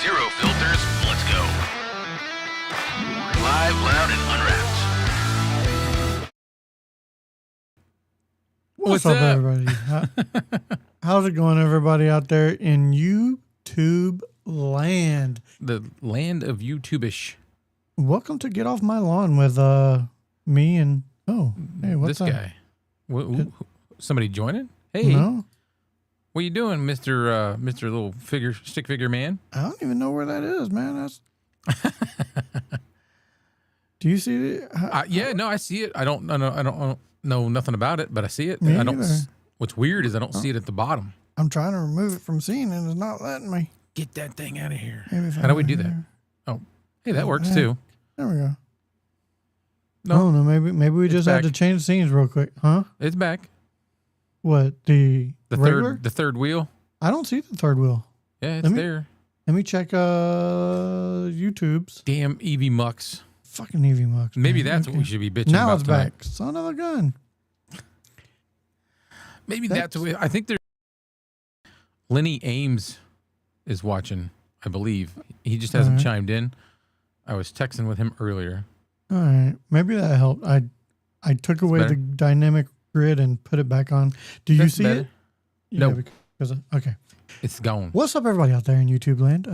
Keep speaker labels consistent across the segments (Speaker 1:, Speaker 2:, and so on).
Speaker 1: Zero filters. Let's go. Live, loud, and unwrapped.
Speaker 2: What's up, everybody? How's it going, everybody out there in YouTube land?
Speaker 3: The land of YouTube-ish.
Speaker 2: Welcome to Get Off My Lawn with me and hey, what's
Speaker 3: this
Speaker 2: up?
Speaker 3: guy? Somebody joining? Hey,
Speaker 2: No,
Speaker 3: what you doing, Mister Little stick figure man?
Speaker 2: I don't even know where that is, man. That's. Do you see it?
Speaker 3: Yeah, no, I see it. I don't know nothing about it, but I see it.
Speaker 2: Me
Speaker 3: I don't.
Speaker 2: either.
Speaker 3: What's weird is I don't see it at the bottom.
Speaker 2: I'm trying to remove it from seeing and it's not letting me.
Speaker 3: Get that thing out of here.
Speaker 2: Maybe if
Speaker 3: How do we
Speaker 2: I-
Speaker 3: do that? Oh, hey, that works too.
Speaker 2: There we go.
Speaker 3: No.
Speaker 2: No, maybe we just had
Speaker 3: back.
Speaker 2: to change scenes real quick, huh?
Speaker 3: It's back.
Speaker 2: What the regular?
Speaker 3: The third wheel.
Speaker 2: I don't see the third wheel.
Speaker 3: Yeah, it's
Speaker 2: Let me-
Speaker 3: there.
Speaker 2: Let me check YouTube's.
Speaker 3: Damn EV mucks.
Speaker 2: Fucking EV Mux.
Speaker 3: Maybe
Speaker 2: man.
Speaker 3: that's
Speaker 2: Okay.
Speaker 3: what we should be bitching
Speaker 2: Now
Speaker 3: about
Speaker 2: it's
Speaker 3: tonight.
Speaker 2: back. Son of a gun.
Speaker 3: Maybe that's what I think. There's Lenny Ames is watching. I believe he just hasn't
Speaker 2: Alright.
Speaker 3: chimed in. I was texting with him earlier.
Speaker 2: All right. Maybe that helped. I took away
Speaker 3: better.
Speaker 2: the dynamic grid and put it back on. Do you
Speaker 3: That's
Speaker 2: see
Speaker 3: better.
Speaker 2: it?
Speaker 3: No.
Speaker 2: Okay.
Speaker 3: It's gone.
Speaker 2: What's up, everybody out there in YouTube land?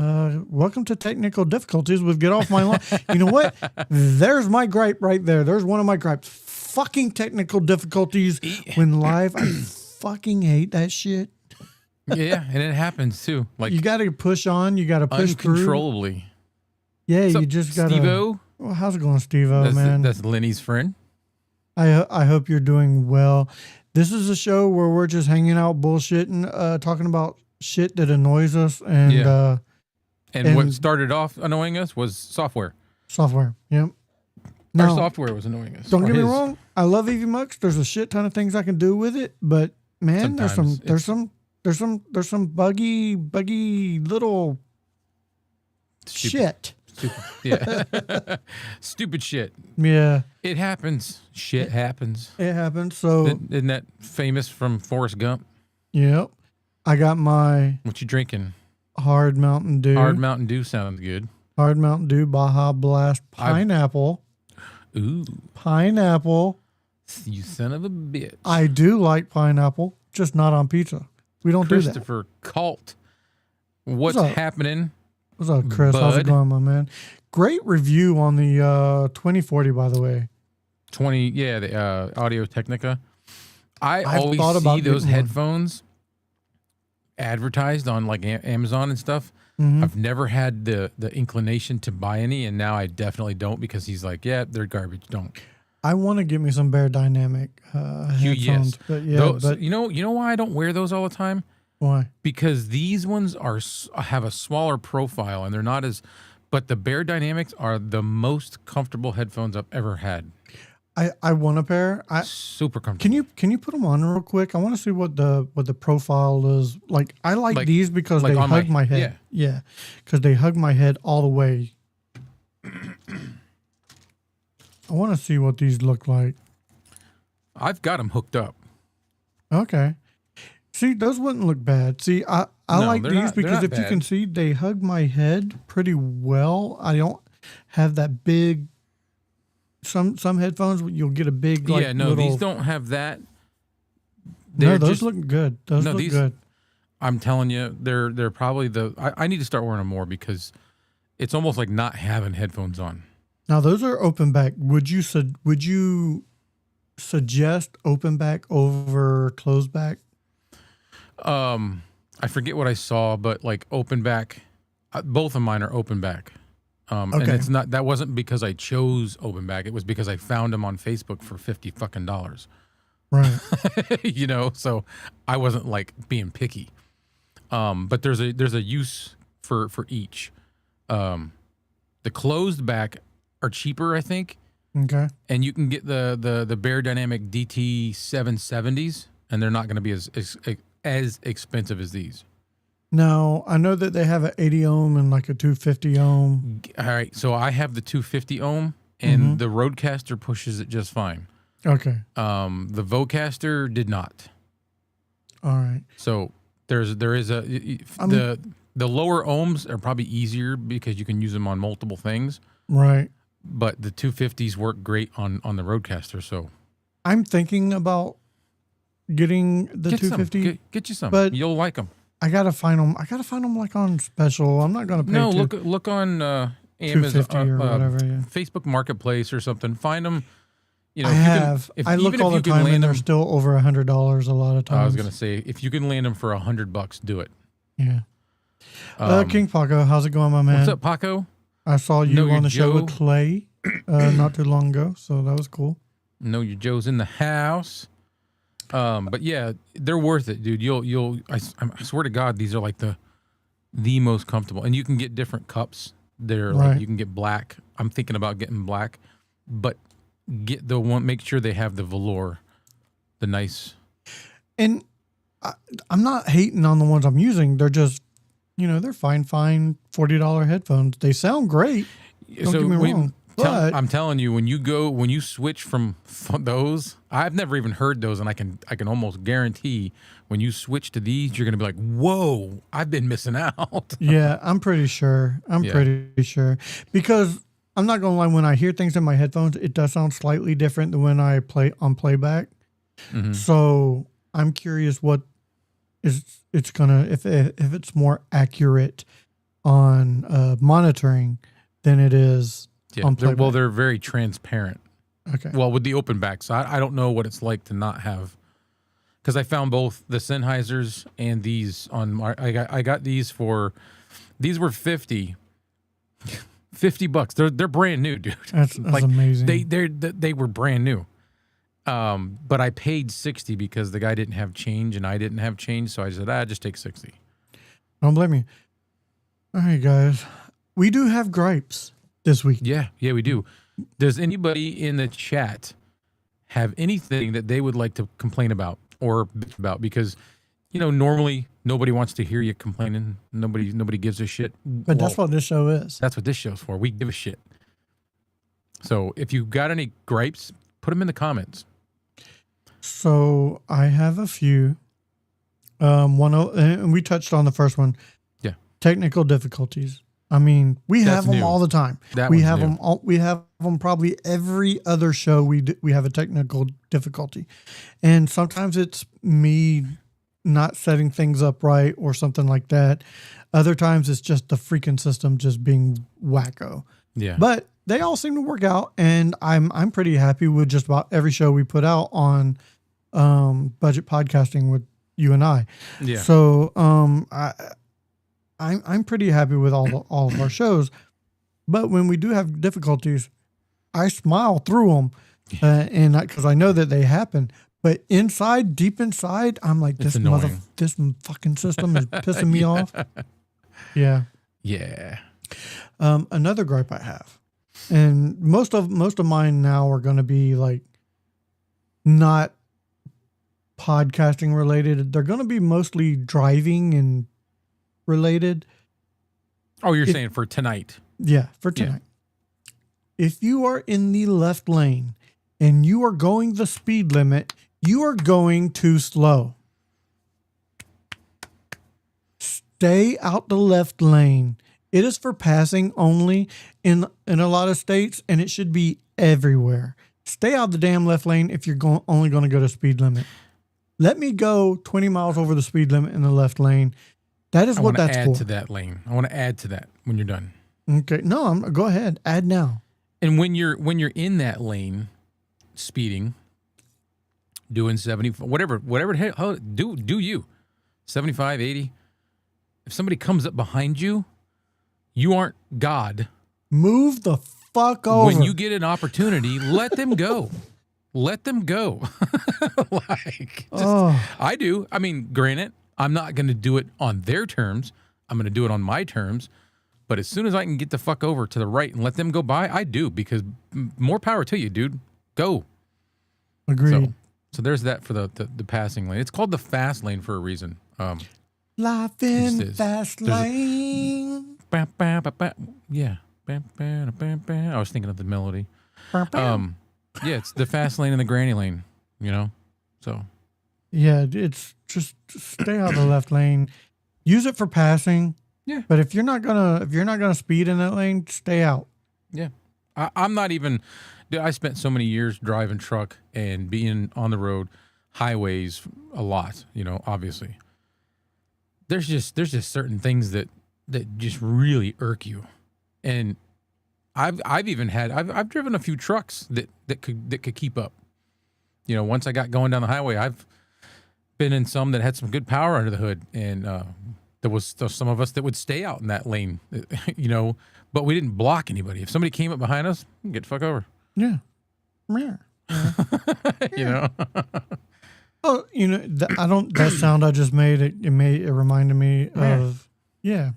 Speaker 2: Welcome to Technical Difficulties with Get Off My Lawn. You know what? There's my gripe right there. There's one of my gripes. Fucking technical difficulties when live. I fucking hate that shit.
Speaker 3: Yeah, and it happens too. Like
Speaker 2: You got to push on. You got to push through.
Speaker 3: uncontrollably.
Speaker 2: Yeah,
Speaker 3: What's
Speaker 2: you
Speaker 3: up,
Speaker 2: just got to.
Speaker 3: Steve-O?
Speaker 2: Well, how's it going, Steve-O, man?
Speaker 3: That's Lenny's friend.
Speaker 2: I hope you're doing well. This is a show where we're just hanging out, bullshitting, talking about shit that annoys us and
Speaker 3: Yeah. And what
Speaker 2: and-
Speaker 3: started off annoying us was software.
Speaker 2: software. Yep.
Speaker 3: Our
Speaker 2: Now,
Speaker 3: software was annoying us.
Speaker 2: don't
Speaker 3: Or
Speaker 2: get me
Speaker 3: his.
Speaker 2: wrong. I love EV Mux. There's a shit ton of things I can do with it, but man,
Speaker 3: Sometimes
Speaker 2: there's some buggy little shit.
Speaker 3: Stupid. Yeah. Stupid shit.
Speaker 2: Yeah,
Speaker 3: It happens. Shit happens.
Speaker 2: it happens. So
Speaker 3: Isn't that famous from Forrest Gump?
Speaker 2: yep, I got my
Speaker 3: What you drinking?
Speaker 2: hard Mountain Dew.
Speaker 3: Hard Mountain Dew sounds good.
Speaker 2: Hard Mountain Dew Baja Blast pineapple.
Speaker 3: Ooh,
Speaker 2: Pineapple.
Speaker 3: you son of a bitch.
Speaker 2: I do like pineapple, just not on pizza. We don't do that.
Speaker 3: Christopher Colt. What's
Speaker 2: What's up?
Speaker 3: happening?
Speaker 2: What's up, Chris? How's it
Speaker 3: Bud?
Speaker 2: going, my man? Great review on the 2040, by the way.
Speaker 3: 20, yeah, the Audio Technica.
Speaker 2: I've
Speaker 3: always
Speaker 2: thought about
Speaker 3: see those
Speaker 2: getting one.
Speaker 3: headphones advertised on like Amazon and stuff.
Speaker 2: Mhm.
Speaker 3: I've never had the inclination to buy any, and now I definitely don't because he's like, yeah, they're garbage. Don't.
Speaker 2: I want to get me some Bear Dynamic headphones,
Speaker 3: Yes.
Speaker 2: but yeah,
Speaker 3: Those,
Speaker 2: but
Speaker 3: you know why I don't wear those all the time?
Speaker 2: why?
Speaker 3: Because these ones have a smaller profile and they're not as, but the Bear Dynamics are the most comfortable headphones I've ever had.
Speaker 2: I want a pair.
Speaker 3: Super comfortable.
Speaker 2: Can you put them on real quick? I want to see what the profile is like. I like these because
Speaker 3: like
Speaker 2: they
Speaker 3: on
Speaker 2: hug my head. Yeah, because they hug my head all the way. I want to see what these look like.
Speaker 3: I've got them hooked up.
Speaker 2: Okay. See, those wouldn't look bad. See, I
Speaker 3: No,
Speaker 2: like
Speaker 3: they're
Speaker 2: these
Speaker 3: not- they're
Speaker 2: because
Speaker 3: not
Speaker 2: if you can
Speaker 3: bad.
Speaker 2: see, they hug my head pretty well. I don't have that big. Some headphones you'll get a big like
Speaker 3: yeah, no,
Speaker 2: little,
Speaker 3: these don't have that.
Speaker 2: No,
Speaker 3: They're
Speaker 2: those
Speaker 3: just,
Speaker 2: look good. Those
Speaker 3: No,
Speaker 2: look
Speaker 3: these-
Speaker 2: good.
Speaker 3: I'm telling you, they're probably the. I need to start wearing them more because it's almost like not having headphones on.
Speaker 2: Now those are open back. Would you suggest open back over closed back?
Speaker 3: I forget what I saw, but like open back, both of mine are open back. And
Speaker 2: Okay.
Speaker 3: it's not, that wasn't because I chose open back. It was because I found them on Facebook for $50 fucking.
Speaker 2: Right.
Speaker 3: You know, so I wasn't like being picky. But there's a use for each. The closed back are cheaper, I think.
Speaker 2: Okay.
Speaker 3: And you can get the Bear Dynamic DT 770s, and they're not going to be as expensive as these.
Speaker 2: Now I know that they have an 80 ohm and like a 250 ohm.
Speaker 3: All right, so I have the 250 ohm, and the Rodecaster pushes it just fine.
Speaker 2: Okay.
Speaker 3: The Vocaster did not.
Speaker 2: All right.
Speaker 3: So there is a the The lower ohms are probably easier because you can use them on multiple things.
Speaker 2: Right.
Speaker 3: But the 250s work great on the Roadcaster. So
Speaker 2: I'm thinking about getting the 250.
Speaker 3: Get you some.
Speaker 2: But
Speaker 3: you'll like them.
Speaker 2: I gotta find them. I gotta find them like on special. I'm not gonna pay.
Speaker 3: No, look on Amazon
Speaker 2: or whatever. Yeah.
Speaker 3: Facebook Marketplace or something. Find them. You know,
Speaker 2: I have.
Speaker 3: If,
Speaker 2: I look
Speaker 3: even
Speaker 2: all
Speaker 3: if
Speaker 2: the
Speaker 3: you can
Speaker 2: time, and
Speaker 3: land
Speaker 2: they're
Speaker 3: them,
Speaker 2: still over $100 a lot of times.
Speaker 3: I was gonna say, if you can land them for $100, do it.
Speaker 2: Yeah. King Paco, how's it going, my man?
Speaker 3: What's up, Paco?
Speaker 2: I saw you
Speaker 3: Know
Speaker 2: on the
Speaker 3: your
Speaker 2: show
Speaker 3: Joe.
Speaker 2: with Clay not too long ago, so that was cool.
Speaker 3: Know your Joe's in the house. But yeah, they're worth it, dude. I swear to God, these are like the most comfortable, and you can get different cups. They're
Speaker 2: Right.
Speaker 3: like, you can get black. I'm thinking about getting black, but get the one. Make sure they have the velour, the nice.
Speaker 2: And I'm not hating on the ones I'm using. They're just, they're fine $40 headphones. They sound great. Don't get me wrong. But
Speaker 3: I'm telling you, when you switch from those, I've never even heard those, and I can almost guarantee when you switch to these, you're gonna be like, "Whoa, I've been missing out."
Speaker 2: yeah, I'm pretty sure. Pretty sure because I'm not gonna lie. When I hear things in my headphones, it does sound slightly different than when I play on playback.
Speaker 3: Mm-hmm.
Speaker 2: So I'm curious what it's gonna if it's more accurate on monitoring than it is.
Speaker 3: Yeah, they're very transparent.
Speaker 2: Okay.
Speaker 3: Well, with the open back, so I don't know what it's like to not have, because I found both the Sennheisers and these on. I got these were $50. They're brand new, dude.
Speaker 2: That's
Speaker 3: like,
Speaker 2: amazing.
Speaker 3: They were brand new. But I paid $60 because the guy didn't have change and I didn't have change, so I said, just take $60.
Speaker 2: Don't blame me. All right, guys, we do have gripes this week.
Speaker 3: Yeah, we do. Does anybody in the chat have anything that they would like to complain about or bitch about? Because, normally nobody wants to hear you complaining. Nobody gives a shit.
Speaker 2: But that's what this show is.
Speaker 3: That's what this show's for. We give a shit. So if you got any gripes, put them in the comments.
Speaker 2: So I have a few. And we touched on the first one.
Speaker 3: Yeah.
Speaker 2: Technical difficulties. I mean, we have them all the time. We have them all. We have them probably every other show. We have a technical difficulty, and sometimes it's me not setting things up right or something like that. Other times it's just the freaking system just being wacko.
Speaker 3: Yeah.
Speaker 2: But they all seem to work out, and I'm pretty happy with just about every show we put out on budget podcasting with you and I.
Speaker 3: Yeah.
Speaker 2: So I'm pretty happy with all of our shows, but when we do have difficulties, I smile through them, and because I know that they happen. But deep inside, I'm like, this fucking system is pissing me off. Yeah.
Speaker 3: Yeah.
Speaker 2: Another gripe I have, and most of mine now are going to be like not podcasting related. They're going to be mostly driving and related.
Speaker 3: Oh, you're saying for tonight?
Speaker 2: Yeah, for tonight. Yeah. If you are in the left lane and you are going the speed limit, you are going too slow. Stay out the left lane. It is for passing only in a lot of states, and it should be everywhere. Stay out the damn left lane if you're only going to go to speed limit. Let me go 20 miles over the speed limit in the left lane. That is what that's for. I want to add
Speaker 3: to that lane. I want to add to that when you're done.
Speaker 2: Okay. No, go ahead. Add now.
Speaker 3: And when you're in that lane, speeding, doing 70, whatever the hell, do you 75, 80? If somebody comes up behind you, you aren't God.
Speaker 2: Move the fuck over.
Speaker 3: When you get an opportunity, let them go. Let them go. I do. I mean, granted, I'm not going to do it on their terms. I'm going to do it on my terms. But as soon as I can get the fuck over to the right and let them go by, I do, because more power to you, dude. Go.
Speaker 2: Agreed.
Speaker 3: So there's that for the passing lane. It's called the fast lane for a reason.
Speaker 2: Life in fast lane.
Speaker 3: Yeah. I was thinking of the melody. Yeah, it's the fast lane and the granny lane, so.
Speaker 2: Yeah, it's just stay out of the left lane. Use it for passing.
Speaker 3: Yeah.
Speaker 2: But if you're not gonna speed in that lane, stay out.
Speaker 3: Yeah. I'm not even, dude, I spent so many years driving truck and being on the road, highways a lot, obviously. There's just certain things that just really irk you. And I've even had, I've driven a few trucks that could keep up. Once I got going down the highway, I've been in some that had some good power under the hood, and there was some of us that would stay out in that lane, but we didn't block anybody. If somebody came up behind us, get the fuck over.
Speaker 2: Yeah. Yeah. Oh, that sound I just made, it reminded me of, yeah.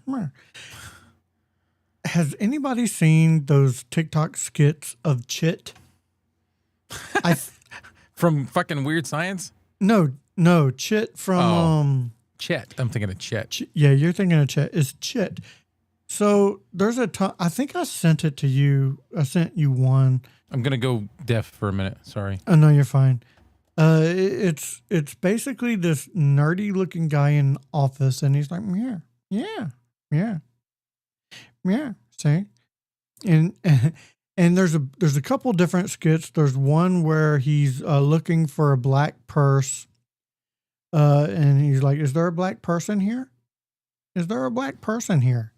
Speaker 2: Has anybody seen those TikTok skits of Chit?
Speaker 3: From fucking Weird Science?
Speaker 2: No, Chit from
Speaker 3: Chet. I'm thinking of Chet.
Speaker 2: Yeah, you're thinking of Chet. It's Chit. So there's I think I sent it to you. I sent you one.
Speaker 3: I'm gonna go deaf for a minute. Sorry.
Speaker 2: Oh no, you're fine. It's basically this nerdy looking guy in an office, and he's like, yeah. See, and there's a couple different skits. There's one where he's looking for a black purse, and he's like, "Is there a black person here? Is there a black person here?"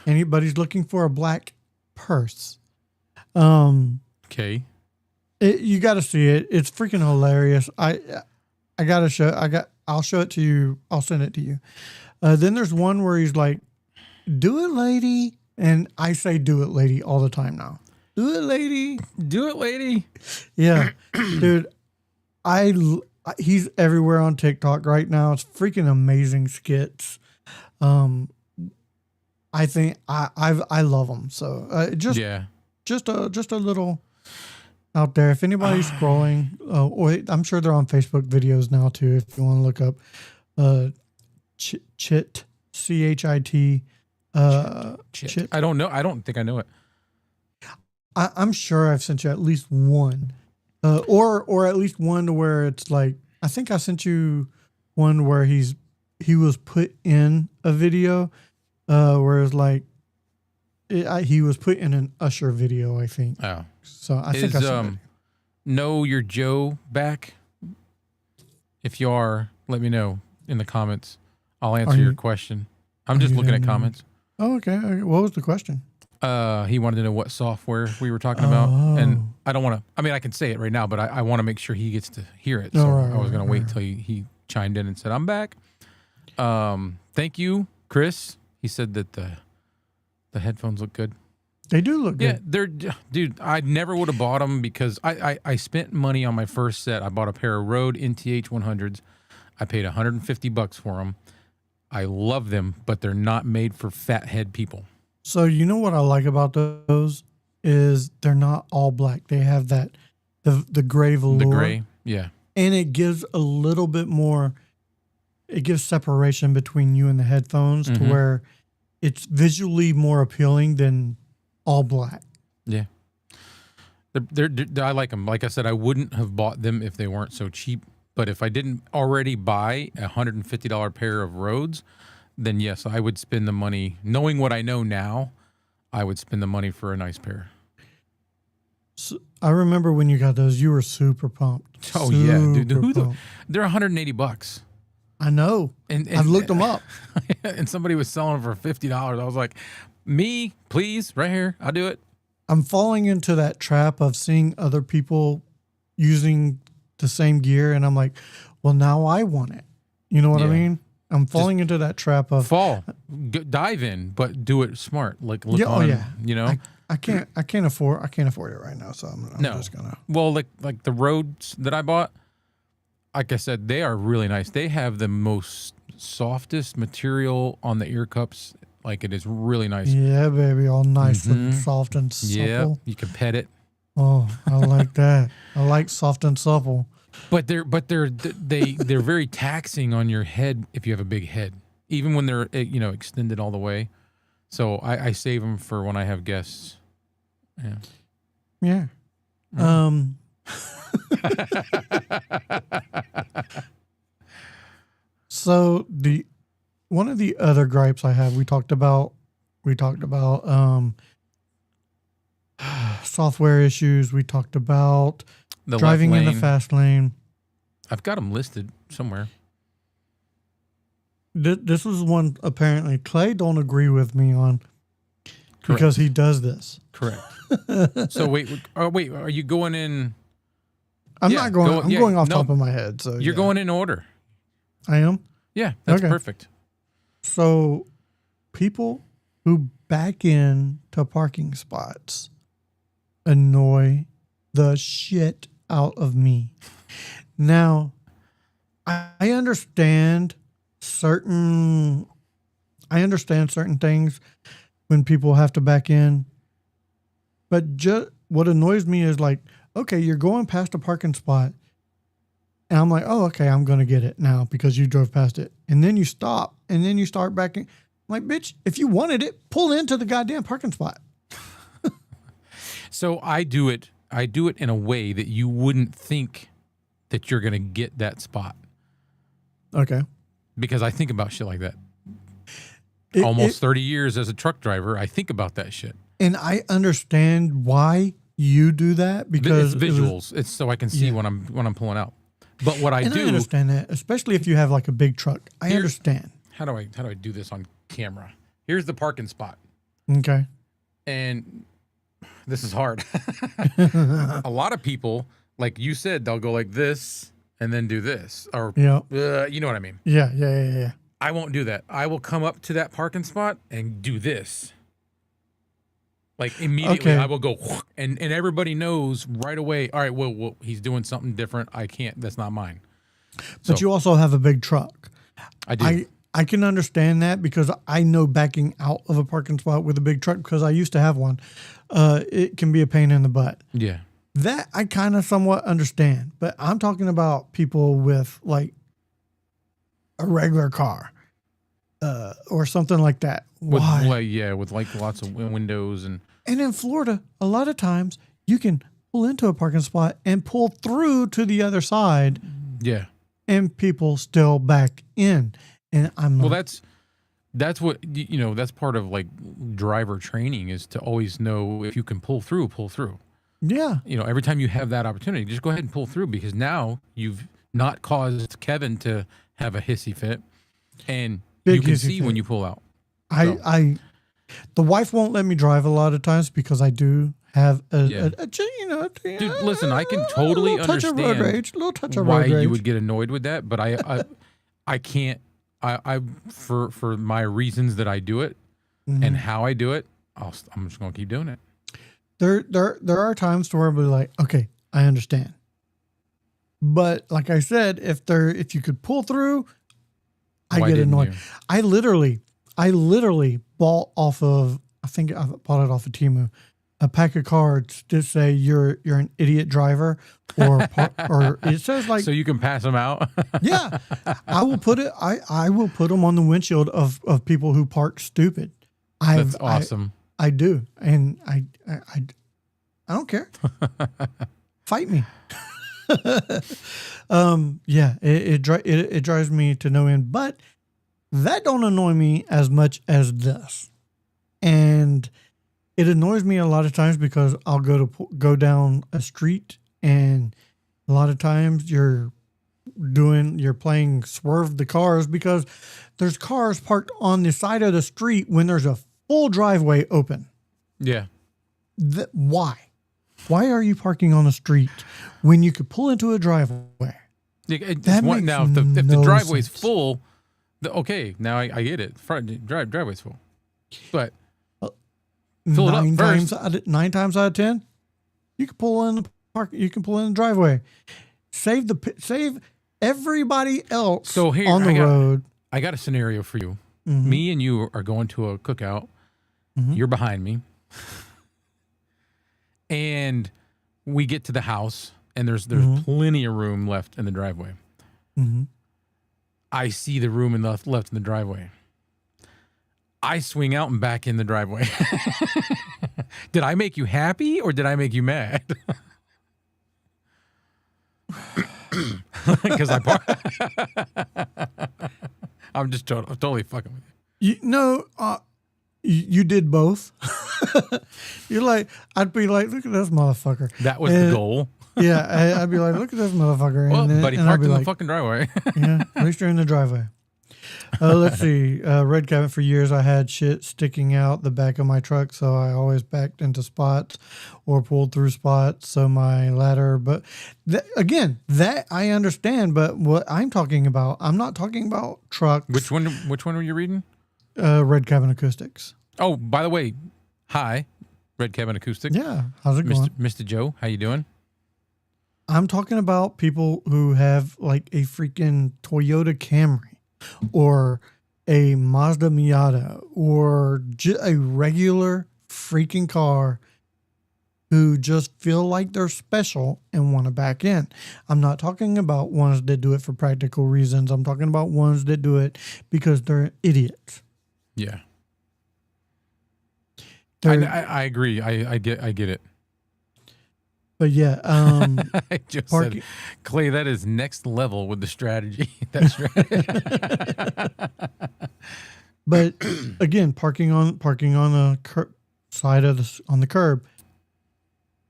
Speaker 2: But he's looking for a black purse.
Speaker 3: Okay.
Speaker 2: You got to see it. It's freaking hilarious. I'll show it to you. I'll send it to you. Then there's one where he's like, "Do it, lady." And I say "do it, lady" all the time now. Do it, lady.
Speaker 3: Do it, lady.
Speaker 2: Yeah. Dude, he's everywhere on TikTok right now. It's freaking amazing skits. I think I love them. So just a little out there. If anybody's scrolling, or I'm sure they're on Facebook videos now too. If you want to look up Chit, CHIT.
Speaker 3: Chit. I don't know. I don't think I know it.
Speaker 2: I'm sure I've sent you at least one, or at least one to where it's like, I think I sent you one where he was put in a video, where it's like he was put in an Usher video, I think.
Speaker 3: Oh,
Speaker 2: so I think I sent it.
Speaker 3: Know your Joe back? If you are, let me know in the comments. I'll answer your question. I'm just looking at comments.
Speaker 2: Oh, okay. What was the question?
Speaker 3: He wanted to know what software we were talking about, and I don't want to. I mean, I can say it right now, but I want to make sure he gets to hear it. So I was going to wait till he chimed in and said, "I'm back." Thank you, Chris. He said that the headphones look good.
Speaker 2: They do look good.
Speaker 3: Yeah, dude. I never would have bought them because I spent money on my first set. I bought a pair of Rode NTH 100s. I paid $150 for them. I love them, but they're not made for fat head people.
Speaker 2: So you know what I like about those is they're not all black. They have that the gray velour.
Speaker 3: The gray, yeah.
Speaker 2: And it gives a little bit more. It gives separation between you and the headphones to where it's visually more appealing than all black.
Speaker 3: Yeah. I like them. Like I said, I wouldn't have bought them if they weren't so cheap. But if I didn't already buy a $150 pair of Rhodes, then yes, I would spend the money. Knowing what I know now, I would spend the money for a nice pair.
Speaker 2: So I remember when you got those, you were super pumped.
Speaker 3: Oh yeah, dude. They're $180.
Speaker 2: I know. And I've looked them up.
Speaker 3: And somebody was selling them for $50. I was like, me, please, right here. I'll do it.
Speaker 2: I'm falling into that trap of seeing other people using the same gear, and I'm like, well, now I want it. You know what I mean? I'm falling into that trap of
Speaker 3: dive in, but do it smart. Like look on, you know.
Speaker 2: I can't afford it right now, so I'm just gonna.
Speaker 3: Well, like the Rhodes that I bought, like I said, they are really nice. They have the most softest material on the ear cups. Like it is really nice.
Speaker 2: Yeah, baby, all nice and soft and supple.
Speaker 3: Yeah, you can pet it.
Speaker 2: Oh, I like that. I like soft and supple.
Speaker 3: But they're very taxing on your head if you have a big head, even when they're extended all the way. So I save them for when I have guests.
Speaker 2: Yeah. So one of the other gripes I have, we talked about software issues. We talked about
Speaker 3: The
Speaker 2: driving
Speaker 3: left
Speaker 2: in the
Speaker 3: lane.
Speaker 2: fast lane.
Speaker 3: I've got them listed somewhere.
Speaker 2: This is one apparently Clay don't agree with me on because he does this.
Speaker 3: Correct. So wait, are you going in?
Speaker 2: I'm
Speaker 3: Yeah,
Speaker 2: not going.
Speaker 3: go-
Speaker 2: I'm
Speaker 3: yeah,
Speaker 2: going off
Speaker 3: no,
Speaker 2: top of my head. So
Speaker 3: You're
Speaker 2: yeah.
Speaker 3: going in order.
Speaker 2: I am.
Speaker 3: Yeah, that's
Speaker 2: Okay.
Speaker 3: perfect.
Speaker 2: So people who back in to parking spots annoy the shit out of me. Now, I understand certain things when people have to back in, but just what annoys me is like, okay, you're going past a parking spot, and I'm like, oh, okay, I'm going to get it now because you drove past it. And then you stop, and then you start backing. I'm like, bitch, if you wanted it, pull into the goddamn parking spot.
Speaker 3: So I do it in a way that you wouldn't think that you're going to get that spot,
Speaker 2: Okay.
Speaker 3: because I think about shit like that.
Speaker 2: It-
Speaker 3: Almost
Speaker 2: it-
Speaker 3: 30 years as a truck driver, I think about that shit.
Speaker 2: And I understand why you do that because
Speaker 3: It's visuals. It's so I can see
Speaker 2: Yeah.
Speaker 3: when I'm pulling out. But what I
Speaker 2: I
Speaker 3: do,
Speaker 2: understand that, especially if you have like a big truck. I
Speaker 3: Here-
Speaker 2: understand.
Speaker 3: how do I do this on camera? Here's the parking spot.
Speaker 2: Okay.
Speaker 3: And this is hard. A lot of people, like you said, they'll go like this and then do this, or
Speaker 2: Yeah.
Speaker 3: you know what I mean.
Speaker 2: Yeah.
Speaker 3: I won't do that. I will come up to that parking spot and do this. Like immediately,
Speaker 2: Okay.
Speaker 3: I will go, and everybody knows right away. All right, well, he's doing something different. I can't. That's not mine.
Speaker 2: But you also have a big truck.
Speaker 3: I do.
Speaker 2: I can understand that because I know backing out of a parking spot with a big truck because I used to have one. It can be a pain in the butt.
Speaker 3: Yeah.
Speaker 2: That I kind of somewhat understand, but I'm talking about people with like a regular car or something like that. Why?
Speaker 3: With like lots of windows and
Speaker 2: And in Florida, a lot of times you can pull into a parking spot and pull through to the other side
Speaker 3: yeah.
Speaker 2: and people still back in. And I'm
Speaker 3: Well,
Speaker 2: not,
Speaker 3: that's what that's part of like driver training is to always know if you can pull through.
Speaker 2: yeah.
Speaker 3: Every time you have that opportunity, just go ahead and pull through because now you've not caused Kevin to have a hissy fit, and
Speaker 2: Big
Speaker 3: you can
Speaker 2: hissy
Speaker 3: see
Speaker 2: fit.
Speaker 3: when you pull out.
Speaker 2: The wife won't let me drive a lot of times because I do have
Speaker 3: Yeah. Dude, listen, I can totally
Speaker 2: a little touch of road
Speaker 3: understand
Speaker 2: rage, a little touch of
Speaker 3: why
Speaker 2: road rage.
Speaker 3: you would get annoyed with that, but I can't. I for my reasons that I do it
Speaker 2: Mm-hmm.
Speaker 3: and how I do it, I'm just gonna keep doing it.
Speaker 2: There are times to where I'll be like, okay, I understand. But like I said, if you could pull through, I
Speaker 3: Why
Speaker 2: get
Speaker 3: didn't
Speaker 2: annoyed.
Speaker 3: you?
Speaker 2: I literally bought off of, I think I bought it off of Temu, a pack of cards to say you're an idiot driver or it says like,
Speaker 3: So you can pass them out.
Speaker 2: yeah, I will put them on the windshield of people who park stupid.
Speaker 3: That's awesome.
Speaker 2: I do. And I don't care. Fight me. Yeah, it drives me to no end, but that don't annoy me as much as this. And it annoys me a lot of times because I'll go down a street and a lot of times you're playing swerve the cars because there's cars parked on the side of the street when there's a full driveway open.
Speaker 3: Yeah.
Speaker 2: Why? Why are you parking on the street when you could pull into a driveway?
Speaker 3: That
Speaker 2: makes
Speaker 3: now, if the
Speaker 2: no
Speaker 3: driveway's
Speaker 2: sense.
Speaker 3: full, okay, now I get it. Driveway's full, but fill it up first.
Speaker 2: 9 times out of 10, you can pull in the park. You can pull in the driveway. Save everybody else
Speaker 3: So here,
Speaker 2: on the road.
Speaker 3: I got a scenario for you.
Speaker 2: Mhm.
Speaker 3: Me and you are going to a cookout.
Speaker 2: Mhm.
Speaker 3: You're behind me. And we get to the house, and there's plenty of room left in the driveway.
Speaker 2: Mhm.
Speaker 3: I see the room left in the driveway. I swing out and back in the driveway. Did I make you happy or did I make you mad? Because I'm just totally fucking with you.
Speaker 2: You did both. You're like, I'd be like, look at this motherfucker.
Speaker 3: That was the goal.
Speaker 2: Yeah, I'd be like, look at this motherfucker.
Speaker 3: Well,
Speaker 2: and
Speaker 3: but he
Speaker 2: I'd
Speaker 3: parked
Speaker 2: be
Speaker 3: in the
Speaker 2: like,
Speaker 3: fucking driveway.
Speaker 2: yeah, at least you're in the driveway. Let's see. Red cabinet for years. I had shit sticking out the back of my truck, so I always backed into spots or pulled through spots. So my ladder, but again, that I understand. But what I'm talking about, I'm not talking about trucks.
Speaker 3: Which one were you reading?
Speaker 2: Red cabin acoustics.
Speaker 3: Oh, by the way, hi, Red Cabin Acoustic.
Speaker 2: Yeah, how's it going,
Speaker 3: Mr. Joe? How you doing?
Speaker 2: I'm talking about people who have like a freaking Toyota Camry or a Mazda Miata or a regular freaking car who just feel like they're special and want to back in. I'm not talking about ones that do it for practical reasons. I'm talking about ones that do it because they're idiots.
Speaker 3: Yeah. I agree. I get it.
Speaker 2: But yeah,
Speaker 3: I just said, Clay, that is next level with the strategy. That's right.
Speaker 2: But again, parking on the side of on the curb,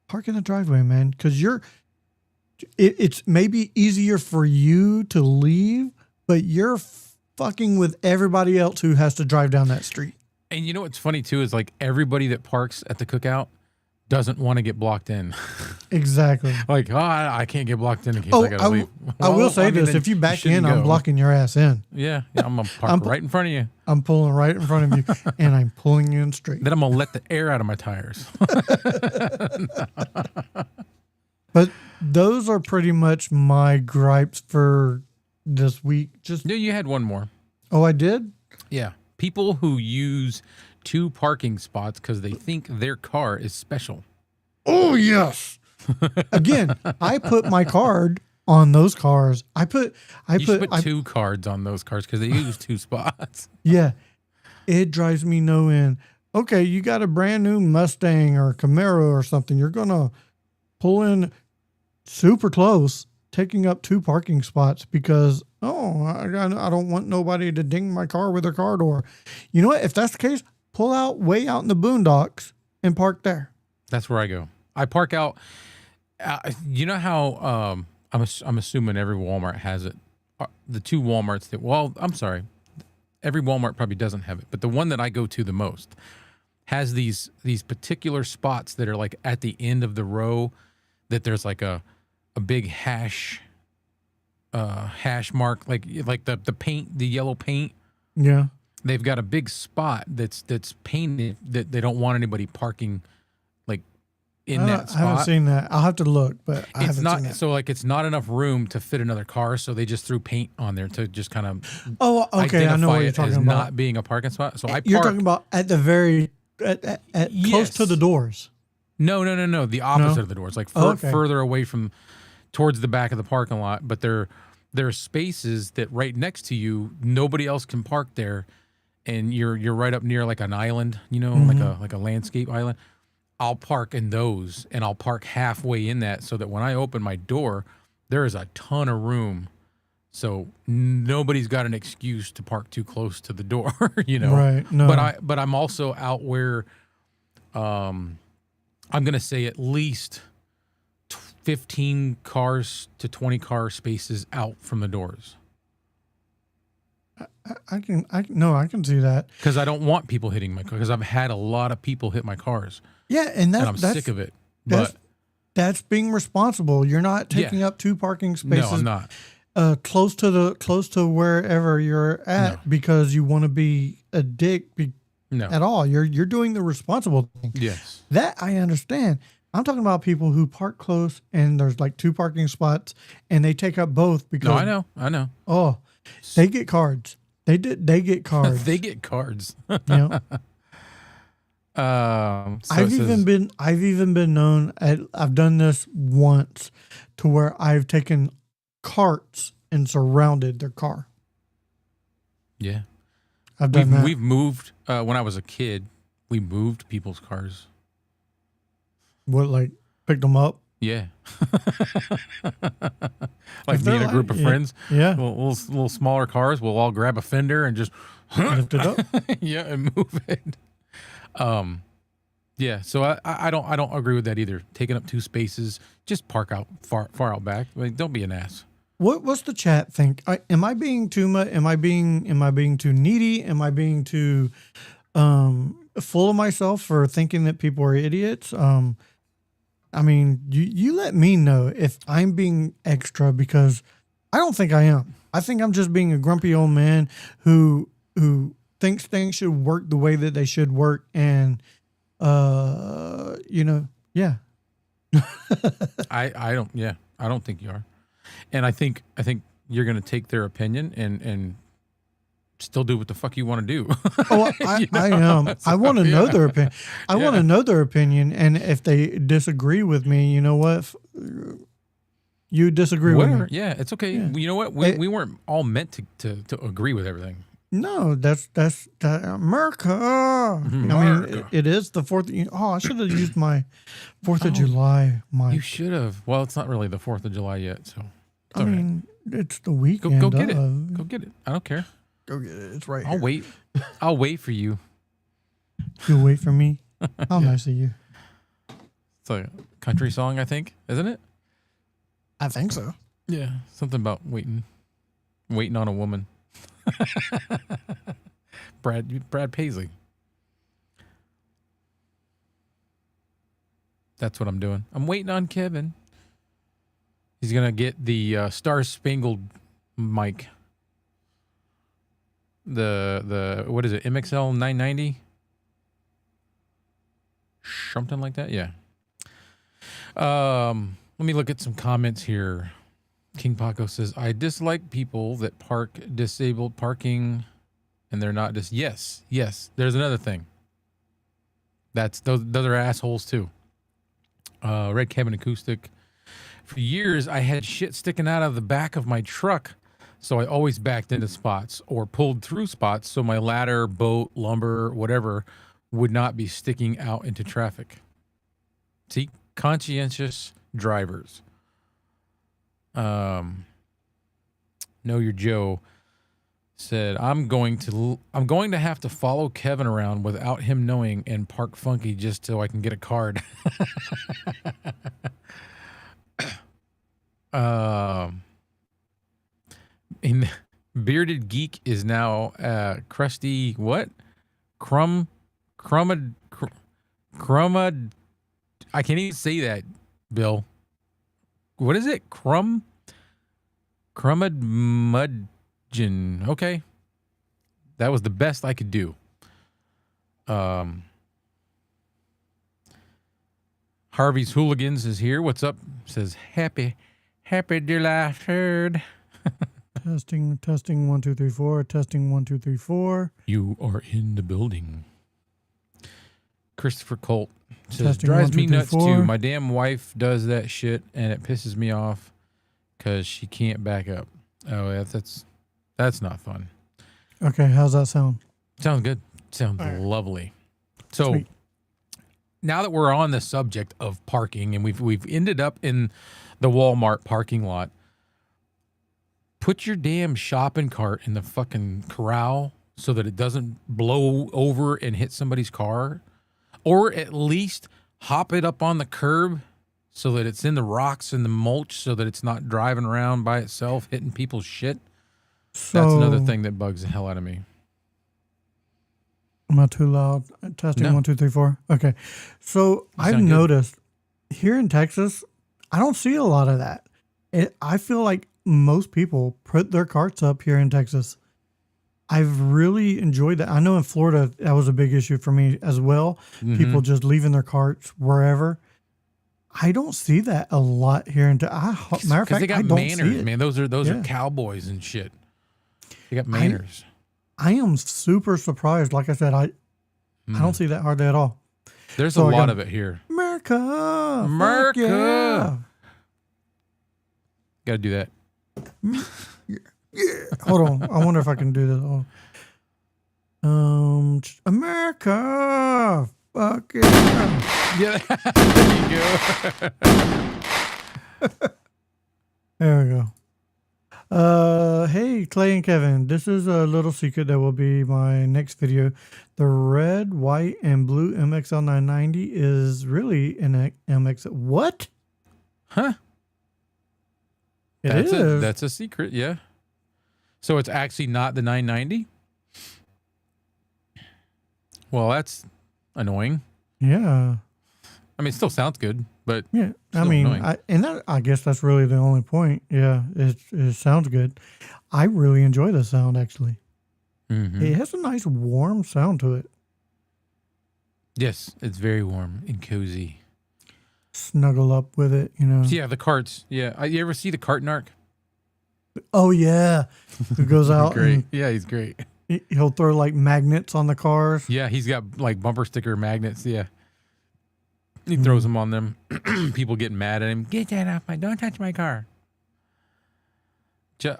Speaker 2: park in the driveway, man, because it's maybe easier for you to leave, but you're fucking with everybody else who has to drive down that street.
Speaker 3: And you know what's funny too is like everybody that parks at the cookout doesn't want to get blocked in.
Speaker 2: Exactly.
Speaker 3: Like, I can't get blocked in case I gotta leave.
Speaker 2: I will say this: if you back in, I'm blocking your ass in.
Speaker 3: Yeah, I'm gonna park right in front of you.
Speaker 2: I'm pulling right in front of you, and I'm pulling you in straight.
Speaker 3: Then I'm gonna let the air out of my tires.
Speaker 2: But those are pretty much my gripes for this week.
Speaker 3: No, you had one more.
Speaker 2: Oh, I did?
Speaker 3: Yeah. People who use 2 parking spots because they think their car is special.
Speaker 2: Oh, yes. Again, I put my card on those cars. I put
Speaker 3: 2 cards on those cars because they use 2 spots.
Speaker 2: Yeah. It drives me no end. Okay, you got a brand new Mustang or Camaro or something. You're going to pull in super close, taking up 2 parking spots because, I don't want nobody to ding my car with their car door. You know what? If that's the case, pull out way out in the boondocks and park there.
Speaker 3: That's where I go. I park out. You know how I'm assuming every Walmart has it. The 2 Walmarts that, I'm sorry, every Walmart probably doesn't have it, but the one that I go to the most has these particular spots that are like at the end of the row that there's like a big hash mark, like the paint, the yellow paint.
Speaker 2: Yeah.
Speaker 3: They've got a big spot that's painted that they don't want anybody parking like in that spot.
Speaker 2: I haven't seen that. I'll have to look, but I
Speaker 3: it's
Speaker 2: haven't
Speaker 3: not
Speaker 2: seen that.
Speaker 3: so like it's not enough room to fit another car, so they just threw paint on there to just kind of
Speaker 2: okay, I know what you're talking about.
Speaker 3: Not being a parking spot. So
Speaker 2: You're talking about at the very at
Speaker 3: Yes.
Speaker 2: close to the doors.
Speaker 3: No. The opposite of the doors, like further away from towards the back of the parking lot. But there are spaces that right next to you, nobody else can park there, and you're right up near like an island, like a landscape island. I'll park in those, and I'll park halfway in that, so that when I open my door, there is a ton of room. So nobody's got an excuse to park too close to the door,
Speaker 2: Right. No.
Speaker 3: But I'm also out where, I'm gonna say at least 15 cars to 20 car spaces out from the doors.
Speaker 2: I can see that
Speaker 3: Because I don't want people hitting my car. Because I've had a lot of people hit my cars.
Speaker 2: Yeah, and
Speaker 3: I'm sick of it. But
Speaker 2: that's being responsible. You're not taking up 2 parking spaces.
Speaker 3: No, I'm not.
Speaker 2: Close to wherever you're at because you want to be a dick at all. You're doing the responsible thing.
Speaker 3: Yes.
Speaker 2: That I understand. I'm talking about people who park close and there's like 2 parking spots and they take up both because
Speaker 3: I know.
Speaker 2: Oh, they get cards. They get cards.
Speaker 3: They get cards.
Speaker 2: Yeah. I've even been known I've done this once to where I've taken carts and surrounded their car.
Speaker 3: Yeah.
Speaker 2: I've done that.
Speaker 3: We've moved when I was a kid, we moved people's cars.
Speaker 2: What, like picked them up?
Speaker 3: Yeah.
Speaker 2: If
Speaker 3: Like
Speaker 2: they're
Speaker 3: being a group of
Speaker 2: yeah,
Speaker 3: friends.
Speaker 2: Yeah.
Speaker 3: Little smaller cars. We'll all grab a fender and just
Speaker 2: Lift it up.
Speaker 3: yeah, and move it. Yeah. So I don't agree with that either. Taking up 2 spaces, just park out far out back. Like, don't be an ass.
Speaker 2: What's the chat think? Am I being too much? Am I being too needy? Am I being too full of myself for thinking that people are idiots? I mean, you let me know if I'm being extra, because I don't think I am. I think I'm just being a grumpy old man who thinks things should work the way that they should work, and yeah.
Speaker 3: I don't think you are. And I think you're gonna take their opinion and still do what the fuck you want to do.
Speaker 2: Oh, I am. I want to know their opinion. I want to know their opinion, and if they disagree with me, you know what? You disagree with me.
Speaker 3: Yeah, it's okay.
Speaker 2: Yeah.
Speaker 3: You know what? We weren't all meant to agree with everything.
Speaker 2: No, that's America. I mean, it is the 4th. I should have used my 4th of July.
Speaker 3: You should have. Well, it's not really the 4th of July yet, so.
Speaker 2: I mean, it's the weekend.
Speaker 3: Go get it. Go get it. I don't care.
Speaker 2: Go get it. It's right
Speaker 3: I'll
Speaker 2: here.
Speaker 3: wait. I'll wait for you.
Speaker 2: You'll wait for me. How nice of you.
Speaker 3: It's a country song, I think, isn't it?
Speaker 2: I think so.
Speaker 3: Yeah, something about waiting on a woman. Brad Paisley. That's what I'm doing. I'm waiting on Kevin. He's gonna get the Star Spangled mic. The what is it? MXL 990? Something like that. Yeah. Let me look at some comments here. King Paco says, I dislike people that park disabled parking and they're not just yes. There's another thing. Those are assholes too. Red Cabin Acoustic. For years I had shit sticking out of the back of my truck, so I always backed into spots or pulled through spots so my ladder, boat, lumber, whatever would not be sticking out into traffic. See, conscientious drivers. Know Your Joe said, I'm going to have to follow Kevin around without him knowing and park funky just so I can get a card. In Bearded Geek is now crusty what? Crumma I can't even say that, Bill. What is it? Crummadmudgeon. Okay. That was the best I could do. Harvey's Hooligans is here. What's up? Says happy July 3rd.
Speaker 2: Testing 1 2 3 4. Testing 1 2 3 4.
Speaker 3: You are in the building. Christopher Colt says,
Speaker 2: Testing
Speaker 3: drives
Speaker 2: 1 2
Speaker 3: me
Speaker 2: 3
Speaker 3: nuts
Speaker 2: 4.
Speaker 3: too. My damn wife does that shit and it pisses me off because she can't back up. Oh, that's not fun.
Speaker 2: Okay, how's that sound?
Speaker 3: Sounds good. Sounds lovely. So
Speaker 2: Sweet.
Speaker 3: Now that we're on the subject of parking and we've ended up in the Walmart parking lot, put your damn shopping cart in the fucking corral so that it doesn't blow over and hit somebody's car, or at least hop it up on the curb so that it's in the rocks and the mulch so that it's not driving around by itself hitting people's shit.
Speaker 2: So,
Speaker 3: That's another thing that bugs the hell out of me.
Speaker 2: Am I too loud? Testing
Speaker 3: No.
Speaker 2: 1 2 3 4. Okay. So I've
Speaker 3: sound good.
Speaker 2: noticed here in Texas, I don't see a lot of that. I feel like most people put their carts up here in Texas. I've really enjoyed that. I know in Florida, that was a big issue for me as well.
Speaker 3: Mm-hmm.
Speaker 2: People just leaving their carts wherever. I don't see that a lot here in Texas. Matter of fact,
Speaker 3: they got
Speaker 2: I don't
Speaker 3: manners,
Speaker 2: see it.
Speaker 3: man. Those are
Speaker 2: Yeah.
Speaker 3: cowboys and shit. They got manners.
Speaker 2: I am super surprised. Like I said, I don't see that hardly at all.
Speaker 3: There's
Speaker 2: So
Speaker 3: a
Speaker 2: I
Speaker 3: lot
Speaker 2: got-
Speaker 3: of it here.
Speaker 2: America. Fuck
Speaker 3: America.
Speaker 2: yeah.
Speaker 3: Got to do that.
Speaker 2: Hold on. I wonder if I can do this. America. Fuck yeah.
Speaker 3: Yeah, there you go.
Speaker 2: There we go. Hey, Clay and Kevin. This is a little secret that will be my next video. The red, white, and blue MXL 990 is really an MX. What?
Speaker 3: Huh? That's a secret, yeah. So it's actually not the 990? Well, that's annoying.
Speaker 2: Yeah.
Speaker 3: I mean, it still sounds good, but
Speaker 2: Yeah. I mean, I guess that's really the only point. Yeah. It sounds good. I really enjoy the sound, actually.
Speaker 3: Mm-hmm.
Speaker 2: It has a nice warm sound to it.
Speaker 3: Yes, it's very warm and cozy.
Speaker 2: Snuggle up with it, you know.
Speaker 3: Yeah, the carts. Yeah. You ever see the cart narc?
Speaker 2: Oh, yeah. Who goes out
Speaker 3: Great. Yeah, he's great.
Speaker 2: He'll throw like magnets on the cars.
Speaker 3: Yeah, he's got like bumper sticker magnets. Yeah. He throws them on them. People get mad at him. Get that off don't touch my car.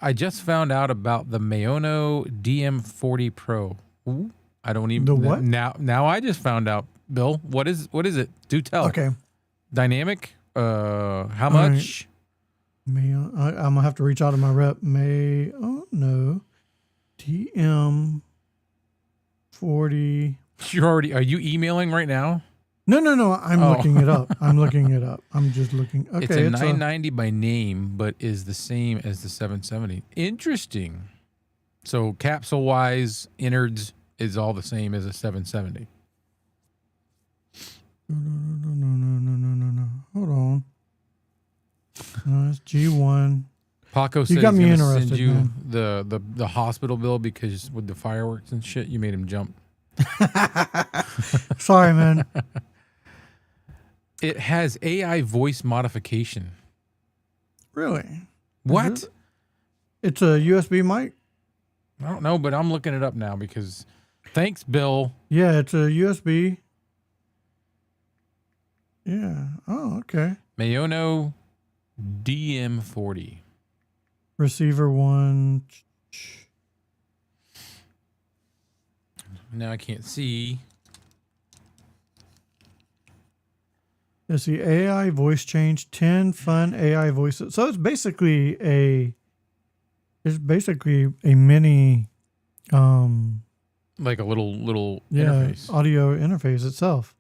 Speaker 3: I just found out about the Mayono DM40 Pro. Ooh, I don't even.
Speaker 2: The what?
Speaker 3: Now I just found out, Bill. What is it? Do tell.
Speaker 2: Okay.
Speaker 3: Dynamic? How much?
Speaker 2: I'm gonna have to reach out to my rep. No. DM40.
Speaker 3: Are you emailing right now?
Speaker 2: No. I'm looking it up. I'm just looking. Okay,
Speaker 3: it's a 990 by name, but is the same as the 770. Interesting. So capsule wise, innards is all the same as a 770.
Speaker 2: No. Hold on. No, it's G1.
Speaker 3: Paco said he's going to send you the hospital bill because with the fireworks and shit, you made him jump.
Speaker 2: Sorry, man.
Speaker 3: It has AI voice modification.
Speaker 2: Really?
Speaker 3: What?
Speaker 2: It's a USB mic?
Speaker 3: I don't know, but I'm looking it up now because thanks, Bill.
Speaker 2: Yeah, it's a USB. Yeah. Oh, okay.
Speaker 3: Mayono DM40.
Speaker 2: Receiver one.
Speaker 3: Now I can't see.
Speaker 2: It's the AI voice change, 10 fun AI voices. So it's basically a mini
Speaker 3: Like a little interface.
Speaker 2: Audio interface itself.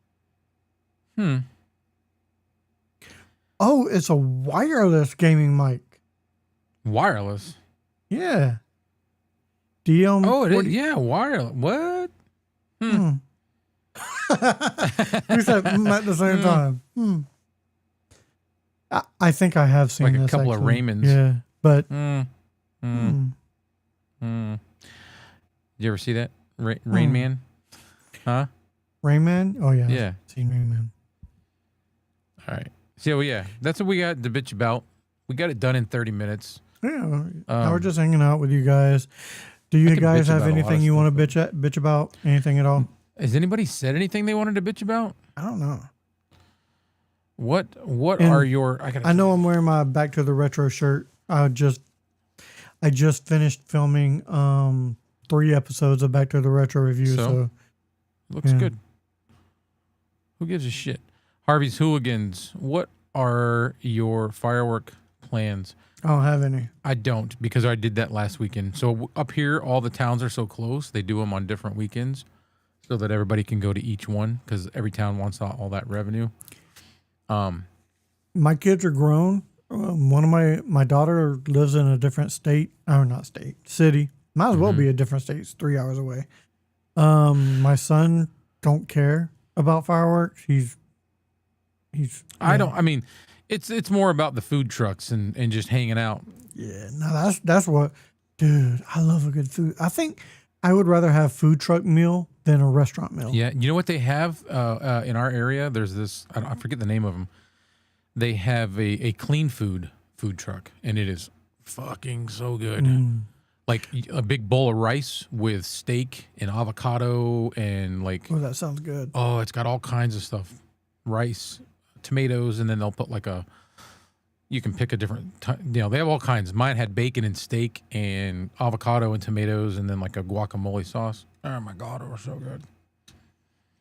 Speaker 2: Oh, it's a wireless gaming mic.
Speaker 3: Wireless?
Speaker 2: Yeah. DM.
Speaker 3: Oh, it is? Yeah, wireless. What?
Speaker 2: We said at the same time. I think I have seen
Speaker 3: like
Speaker 2: this,
Speaker 3: a couple
Speaker 2: actually.
Speaker 3: of Raymonds.
Speaker 2: Yeah, but
Speaker 3: You ever see that Rain Man? Huh?
Speaker 2: Rain Man? Oh yeah,
Speaker 3: Yeah.
Speaker 2: I've seen Rain Man.
Speaker 3: All right. So yeah, that's what we got to bitch about. We got it done in 30 minutes.
Speaker 2: Yeah, now we're just hanging out with you guys. Do you guys have anything you want to bitch about? Anything at all?
Speaker 3: Has anybody said anything they wanted to bitch about?
Speaker 2: I don't know.
Speaker 3: What are your?
Speaker 2: I know I'm wearing my Back to the Retro shirt. I just finished filming 3 episodes of Back to the Retro review. So
Speaker 3: looks good. Who gives a shit? Harvey's Hooligans. What are your firework plans?
Speaker 2: I don't have any.
Speaker 3: I don't, because I did that last weekend. So up here, all the towns are so close. They do them on different weekends so that everybody can go to each one because every town wants all that revenue.
Speaker 2: My kids are grown. One of my daughter lives in a different state. Or not state, city. Might as well be a different state. It's 3 hours away. My son don't care about fireworks. He's
Speaker 3: I don't. I mean, it's more about the food trucks and just hanging out.
Speaker 2: Yeah, no, that's what, dude. I love a good food. I think I would rather have food truck meal than a restaurant meal.
Speaker 3: Yeah, you know what they have in our area? There's this. I forget the name of them. They have a clean food truck, and it is fucking so good. Like a big bowl of rice with steak and avocado and like.
Speaker 2: Oh, that sounds good.
Speaker 3: Oh, it's got all kinds of stuff. Rice, tomatoes, and then they'll put like you can pick a different, they have all kinds. Mine had bacon and steak and avocado and tomatoes and then like a guacamole sauce. Oh my God, it was so good.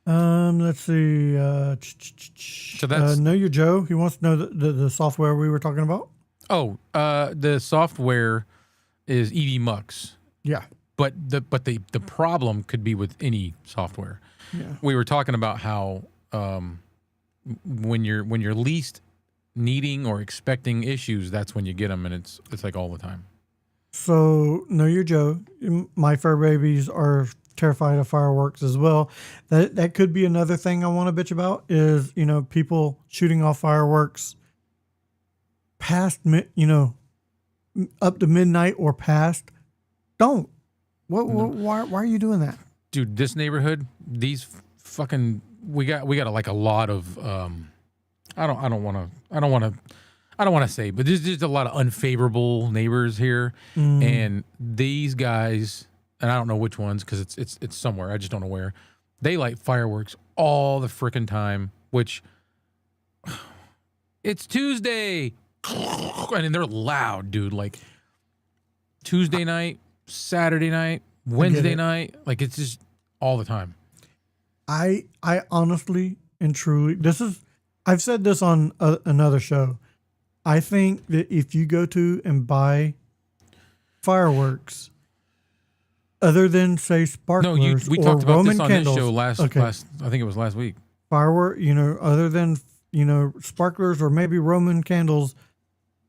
Speaker 2: Let's see.
Speaker 3: So that's
Speaker 2: Know Your Joe. He wants to know the software we were talking about.
Speaker 3: the software is EV Mux,
Speaker 2: Yeah.
Speaker 3: but the problem could be with any software.
Speaker 2: Yeah.
Speaker 3: We were talking about how when you're least needing or expecting issues, that's when you get them, and it's like all the time.
Speaker 2: So, Know Your Joe. My fur babies are terrified of fireworks as well. That could be another thing I want to bitch about is, people shooting off fireworks past, up to midnight or past. Don't. Why are you doing that?
Speaker 3: Dude, this neighborhood, these fucking we got like a lot of I don't want to say, but there's just a lot of unfavorable neighbors here, and these guys, and I don't know which ones because it's somewhere. I just don't know where. They light fireworks all the frickin' time, which it's Tuesday, and they're loud, dude. Like Tuesday night, Saturday night, Wednesday night, like it's just all the time.
Speaker 2: I honestly and truly, I've said this on another show. I think that if you go to and buy fireworks, other than say sparklers
Speaker 3: we
Speaker 2: or
Speaker 3: talked about
Speaker 2: Roman
Speaker 3: this on
Speaker 2: candles,
Speaker 3: this show last. I think it was last week.
Speaker 2: Firework, other than sparklers or maybe Roman candles,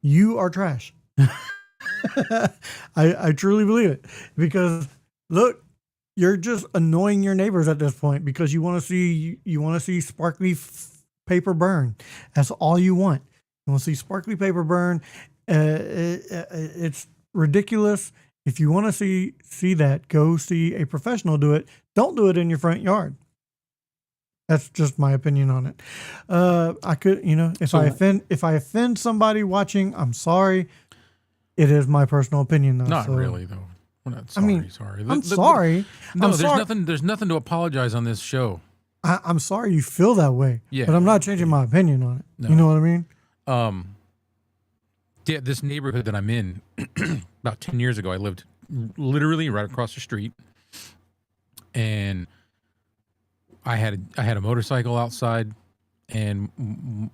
Speaker 2: you are trash. I truly believe it because look. You're just annoying your neighbors at this point because you want to see sparkly paper burn. That's all you want. You want to see sparkly paper burn. It's ridiculous. If you want to see that, go see a professional do it. Don't do it in your front yard. That's just my opinion on it. I could, if I offend somebody watching, I'm sorry. It is my personal opinion, though.
Speaker 3: Not really, though. We're not sorry. Sorry.
Speaker 2: I'm sorry.
Speaker 3: No,
Speaker 2: I'm sorry.
Speaker 3: There's nothing to apologize on this show.
Speaker 2: I'm sorry you feel that way.
Speaker 3: Yeah.
Speaker 2: But I'm not changing my opinion on it.
Speaker 3: No.
Speaker 2: You know what I mean?
Speaker 3: Yeah, this neighborhood that I'm in, about 10 years ago, I lived literally right across the street, and I had a motorcycle outside, and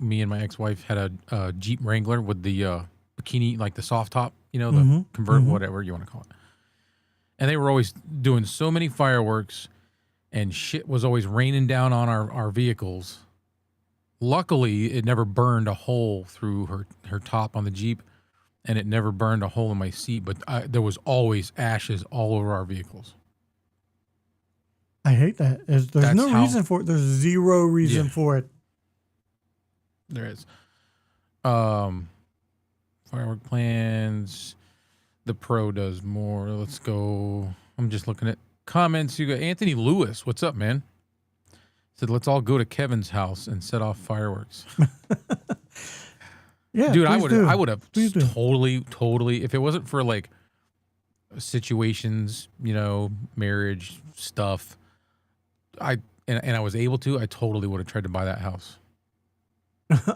Speaker 3: me and my ex-wife had a Jeep Wrangler with the bikini, like the soft top, the convertible, whatever you want to call it. And they were always doing so many fireworks, and shit was always raining down on our vehicles. Luckily, it never burned a hole through her top on the Jeep, and it never burned a hole in my seat, but there was always ashes all over our vehicles.
Speaker 2: I hate that. There's no reason for it. There's zero reason for it.
Speaker 3: There is. Firework plans. The Pro does more. Let's go. I'm just looking at comments. You got Anthony Lewis. What's up, man? Said, let's all go to Kevin's house and set off fireworks.
Speaker 2: Yeah,
Speaker 3: dude, I would have totally, if it wasn't for like situations, marriage stuff, and I was able to, I totally would have tried to buy that house.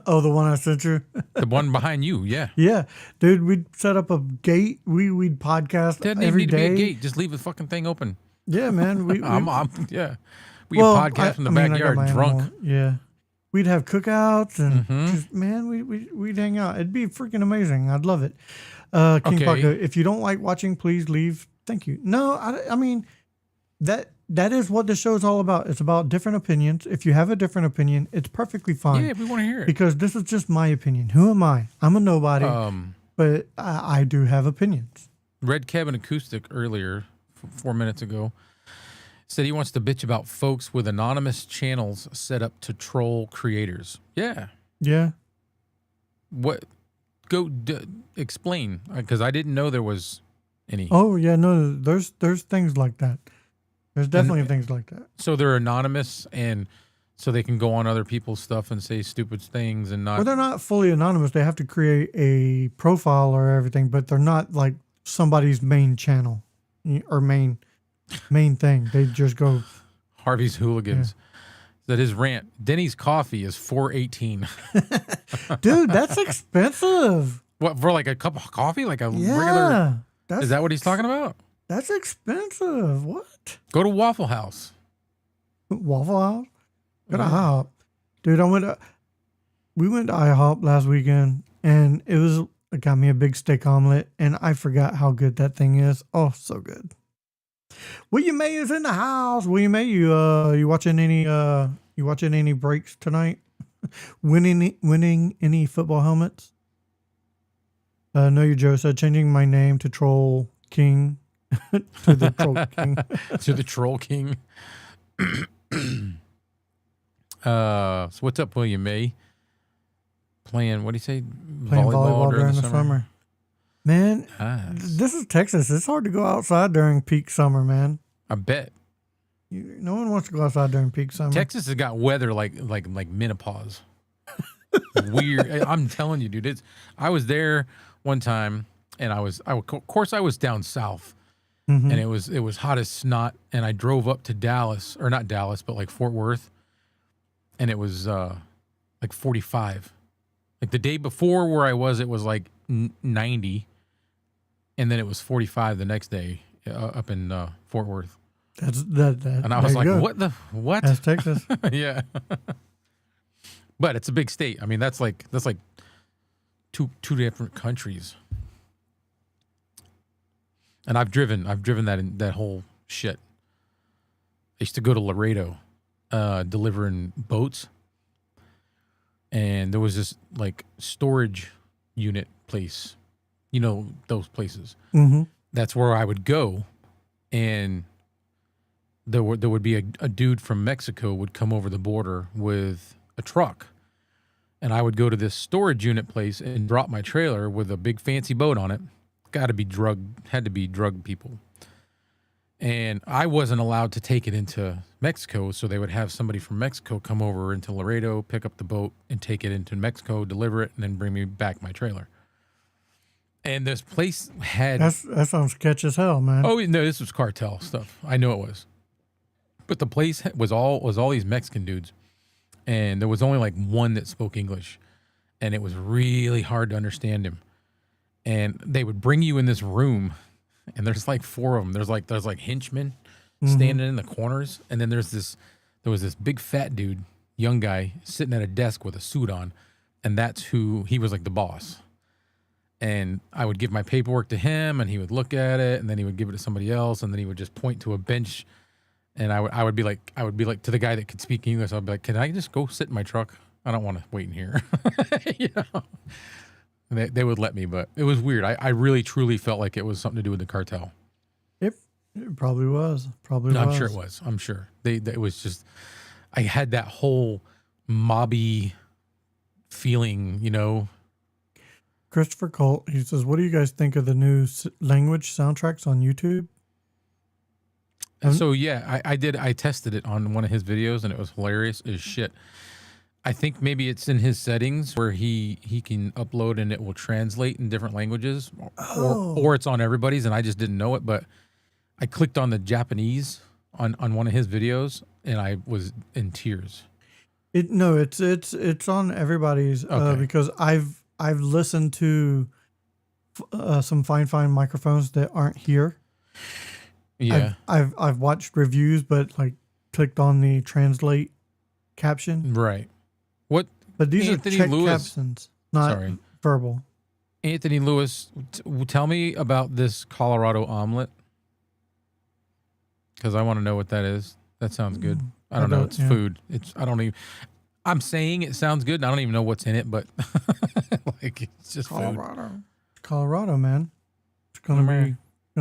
Speaker 2: Oh, the one I sent you?
Speaker 3: The one behind you, yeah.
Speaker 2: Yeah. Dude, we'd set up a gate. We'd podcast
Speaker 3: Doesn't
Speaker 2: every
Speaker 3: even need to
Speaker 2: day.
Speaker 3: be a gate. Just leave the fucking thing open.
Speaker 2: Yeah, man.
Speaker 3: Yeah. We could podcast from the backyard drunk.
Speaker 2: Animal. Yeah. We'd have cookouts and just, man, we'd hang out. It'd be freaking amazing. I'd love it. King Parker, if you don't like watching, please leave. Thank you. No, I mean, that is what the show is all about. It's about different opinions. If you have a different opinion, it's perfectly fine.
Speaker 3: Yeah, we want to hear it.
Speaker 2: Because this is just my opinion. Who am I? I'm a nobody, but I do have opinions.
Speaker 3: Red Cabin Acoustic earlier, 4 minutes ago, said he wants to bitch about folks with anonymous channels set up to troll creators. Yeah.
Speaker 2: Yeah.
Speaker 3: What? Explain, because I didn't know there was any.
Speaker 2: Oh yeah, no, there's things like that. There's definitely things like that.
Speaker 3: So they're anonymous, and so they can go on other people's stuff and say stupid things and not.
Speaker 2: Well, they're not fully anonymous. They have to create a profile or everything, but they're not like somebody's main channel or main thing. They just go.
Speaker 3: Harvey's Hooligans. Yeah. That his rant. Denny's coffee is $4.18.
Speaker 2: Dude, that's expensive.
Speaker 3: What, for like a cup of coffee? Like a regular? Is that what he's talking about?
Speaker 2: That's expensive. What?
Speaker 3: Go to Waffle House.
Speaker 2: Waffle House? Go to IHOP. Dude, we went to IHOP last weekend, and it got me a big steak omelet, and I forgot how good that thing is. Oh, so good. William May is in the house. William May, you watching any breaks tonight? Winning any football helmets? No, you Joe said changing my name to Troll King to the Troll King.
Speaker 3: To the Troll King. So what's up, William May? Playing, what do you say?
Speaker 2: Playing volleyball during the summer. Man,
Speaker 3: Nice.
Speaker 2: this is Texas. It's hard to go outside during peak summer, man.
Speaker 3: I bet.
Speaker 2: No one wants to go outside during peak summer.
Speaker 3: Texas has got weather like menopause. Weird. I'm telling you, dude. I was there one time, and of course I was down south,
Speaker 2: Mhm.
Speaker 3: and it was hot as snot, and I drove up to Dallas, or not Dallas, but like Fort Worth, and it was like 45. Like the day before where I was, it was like 90, and then it was 45 the next day up in Fort Worth.
Speaker 2: And
Speaker 3: I was like, what?
Speaker 2: That's Texas.
Speaker 3: Yeah. But it's a big state. I mean, that's like two different countries. And I've driven that whole shit. I used to go to Laredo, delivering boats. And there was this like storage unit place, you know, those places.
Speaker 2: Mm-hmm.
Speaker 3: That's where I would go, and there would be a dude from Mexico would come over the border with a truck, and I would go to this storage unit place and drop my trailer with a big fancy boat on it. Had to be drug people. And I wasn't allowed to take it into Mexico, so they would have somebody from Mexico come over into Laredo, pick up the boat, and take it into Mexico, deliver it, and then bring me back my trailer. And this place had...
Speaker 2: That sounds sketch as hell, man.
Speaker 3: Oh, no, this was cartel stuff. I know it was. But the place was all these Mexican dudes, and there was only like one that spoke English, and it was really hard to understand him. And they would bring you in this room, and there's like four of them. There's like henchmen standing in the corners, and then there was this big fat dude, young guy, sitting at a desk with a suit on, and he was like the boss. And I would give my paperwork to him, and he would look at it, and then he would give it to somebody else, and then he would just point to a bench, and I would be like to the guy that could speak English, I'd be like, "Can I just go sit in my truck? I don't want to wait in here." You know. And they would let me, but it was weird. I really truly felt like it was something to do with the cartel.
Speaker 2: It probably was.
Speaker 3: No, I'm sure it was. I'm sure. It was just, I had that whole mobby feeling, you know.
Speaker 2: Christopher Colt, he says, what do you guys think of the new language soundtracks on YouTube?
Speaker 3: So yeah, I tested it on one of his videos, and it was hilarious as shit. I think maybe it's in his settings where he can upload and it will translate in different languages, or it's on everybody's, and I just didn't know it. But I clicked on the Japanese on one of his videos, and I was in tears.
Speaker 2: It's on everybody's because I've listened to some fine microphones that aren't here.
Speaker 3: Yeah,
Speaker 2: I've watched reviews, but like clicked on the translate caption.
Speaker 3: Right. What?
Speaker 2: But these
Speaker 3: Anthony
Speaker 2: are check
Speaker 3: Lewis.
Speaker 2: captions, not verbal.
Speaker 3: Anthony Lewis, tell me about this Colorado omelet, because I want to know what that is. That sounds good. I don't know. It's food. I'm saying it sounds good, and I don't even know what's in it, but like it's just
Speaker 2: Colorado.
Speaker 3: food.
Speaker 2: Colorado, man. It's gonna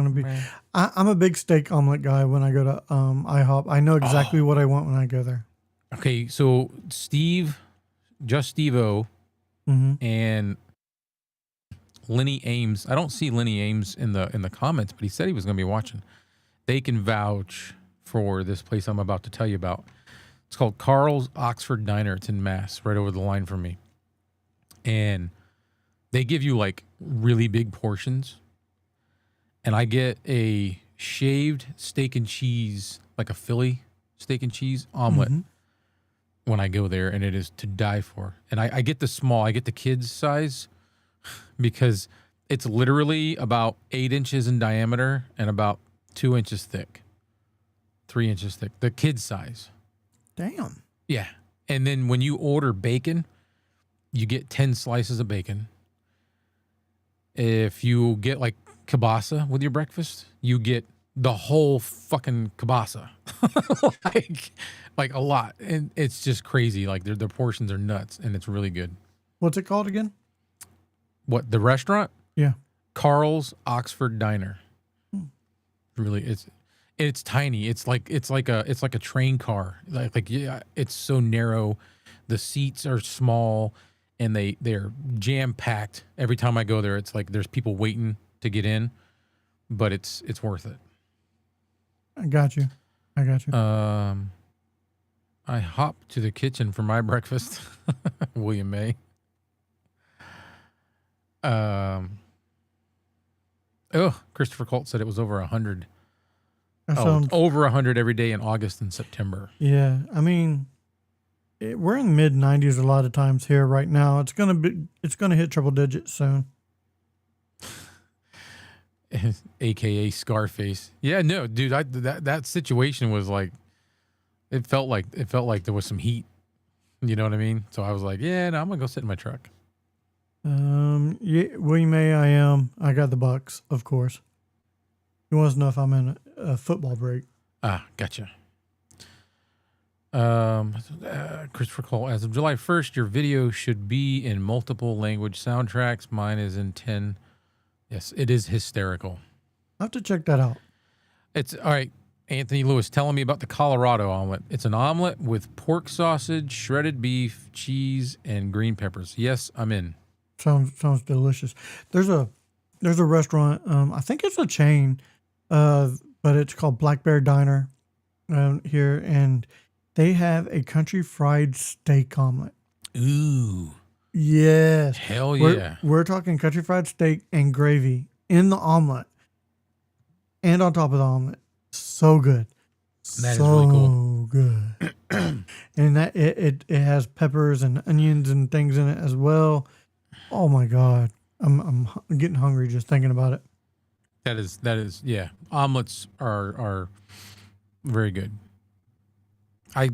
Speaker 2: be. I'm a big steak omelet guy when I go to IHOP. I know exactly what I want when I go there.
Speaker 3: Okay, so Steve-O, and Lenny Ames. I don't see Lenny Ames in the comments, but he said he was going to be watching. They can vouch for this place I'm about to tell you about. It's called Carl's Oxford Diner. It's in Mass, right over the line from me. And they give you like really big portions. And I get a shaved steak and cheese, like a Philly steak and cheese omelet when I go there, and it is to die for. And I get the small, I get the kids size because it's literally about 8 inches in diameter and about 2 inches thick, 3 inches thick, the kid size.
Speaker 2: Damn.
Speaker 3: Yeah. And then when you order bacon, you get 10 slices of bacon. If you get like kielbasa with your breakfast, you get the whole fucking kielbasa. like a lot. And it's just crazy. Like their portions are nuts and it's really good.
Speaker 2: What's it called again?
Speaker 3: What, the restaurant?
Speaker 2: Yeah.
Speaker 3: Carl's Oxford Diner. Really, it's tiny. It's like a train car. Like yeah, it's so narrow. The seats are small, and they're jam packed. Every time I go there, it's like there's people waiting to get in, but it's worth it.
Speaker 2: I got you.
Speaker 3: I hopped to the kitchen for my breakfast. William May. Christopher Colt said it was over 100.
Speaker 2: Sounds,
Speaker 3: over 100 every day in August and September.
Speaker 2: yeah, I mean, we're in mid 90s a lot of times here right now. It's gonna hit triple digits soon.
Speaker 3: AKA Scarface. Yeah, no, dude, that situation was like, it felt like there was some heat. You know what I mean? So I was like, yeah, no, I'm gonna go sit in my truck.
Speaker 2: Yeah, William May, I am. I got the Bucks, of course. He wants to know if I'm in a football break.
Speaker 3: Ah, gotcha. Christopher Cole, as of July 1st, your video should be in multiple language soundtracks. Mine is in 10. Yes, it is hysterical.
Speaker 2: I have to check that out.
Speaker 3: It's all right. Anthony Lewis telling me about the Colorado omelet. It's an omelet with pork sausage, shredded beef, cheese, and green peppers. Yes, I'm in.
Speaker 2: Sounds delicious. There's a restaurant. I think it's a chain, but it's called Black Bear Diner here, and they have a country fried steak omelet.
Speaker 3: Ooh,
Speaker 2: yes,
Speaker 3: hell yeah!
Speaker 2: We're talking country fried steak and gravy in the omelet, and on top of the omelet. So good.
Speaker 3: That is really cool.
Speaker 2: Good. And that it has peppers and onions and things in it as well. Oh my God. I'm getting hungry just thinking about it.
Speaker 3: That is yeah. Omelets are very good. I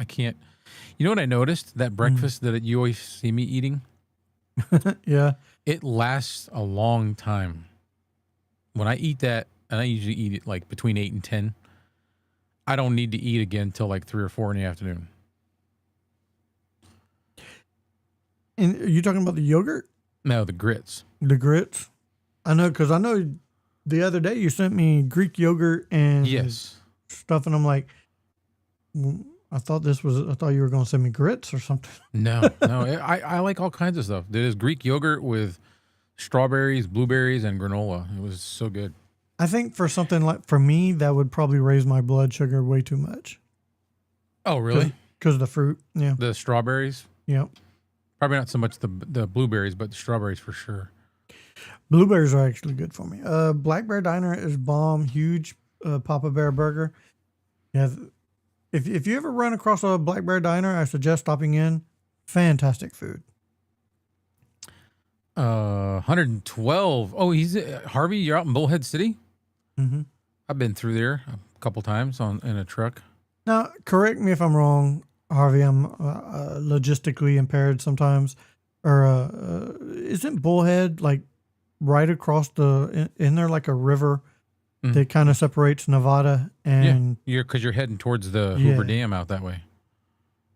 Speaker 3: can't. You know what I noticed? That breakfast that you always see me eating?
Speaker 2: Yeah.
Speaker 3: It lasts a long time. When I eat that, and I usually eat it like between 8 and 10, I don't need to eat again until like 3 or 4 in the afternoon.
Speaker 2: And are you talking about the yogurt?
Speaker 3: No, the grits.
Speaker 2: The grits? I know, because I know the other day you sent me Greek yogurt and
Speaker 3: Yes.
Speaker 2: stuff, and I'm like, I thought you were going to send me grits or something.
Speaker 3: No. I like all kinds of stuff. There's Greek yogurt with strawberries, blueberries, and granola. It was so good.
Speaker 2: I think for something like, for me, that would probably raise my blood sugar way too much.
Speaker 3: Oh, really?
Speaker 2: Because of the fruit. Yeah.
Speaker 3: The strawberries?
Speaker 2: Yep.
Speaker 3: Probably not so much the blueberries, but the strawberries for sure.
Speaker 2: Blueberries are actually good for me. Black Bear Diner is bomb. Huge Papa Bear burger. Yeah. If you ever run across a Black Bear Diner, I suggest stopping in. Fantastic food.
Speaker 3: 112. Oh, he's Harvey. You're out in Bullhead City.
Speaker 2: Mm-hmm.
Speaker 3: I've been through there a couple times in a truck.
Speaker 2: Now, correct me if I'm wrong, Harvey. I'm logistically impaired sometimes. Or isn't Bullhead like right across in there like a river that kind of separates Nevada and
Speaker 3: because you're heading towards the Hoover Dam out that way.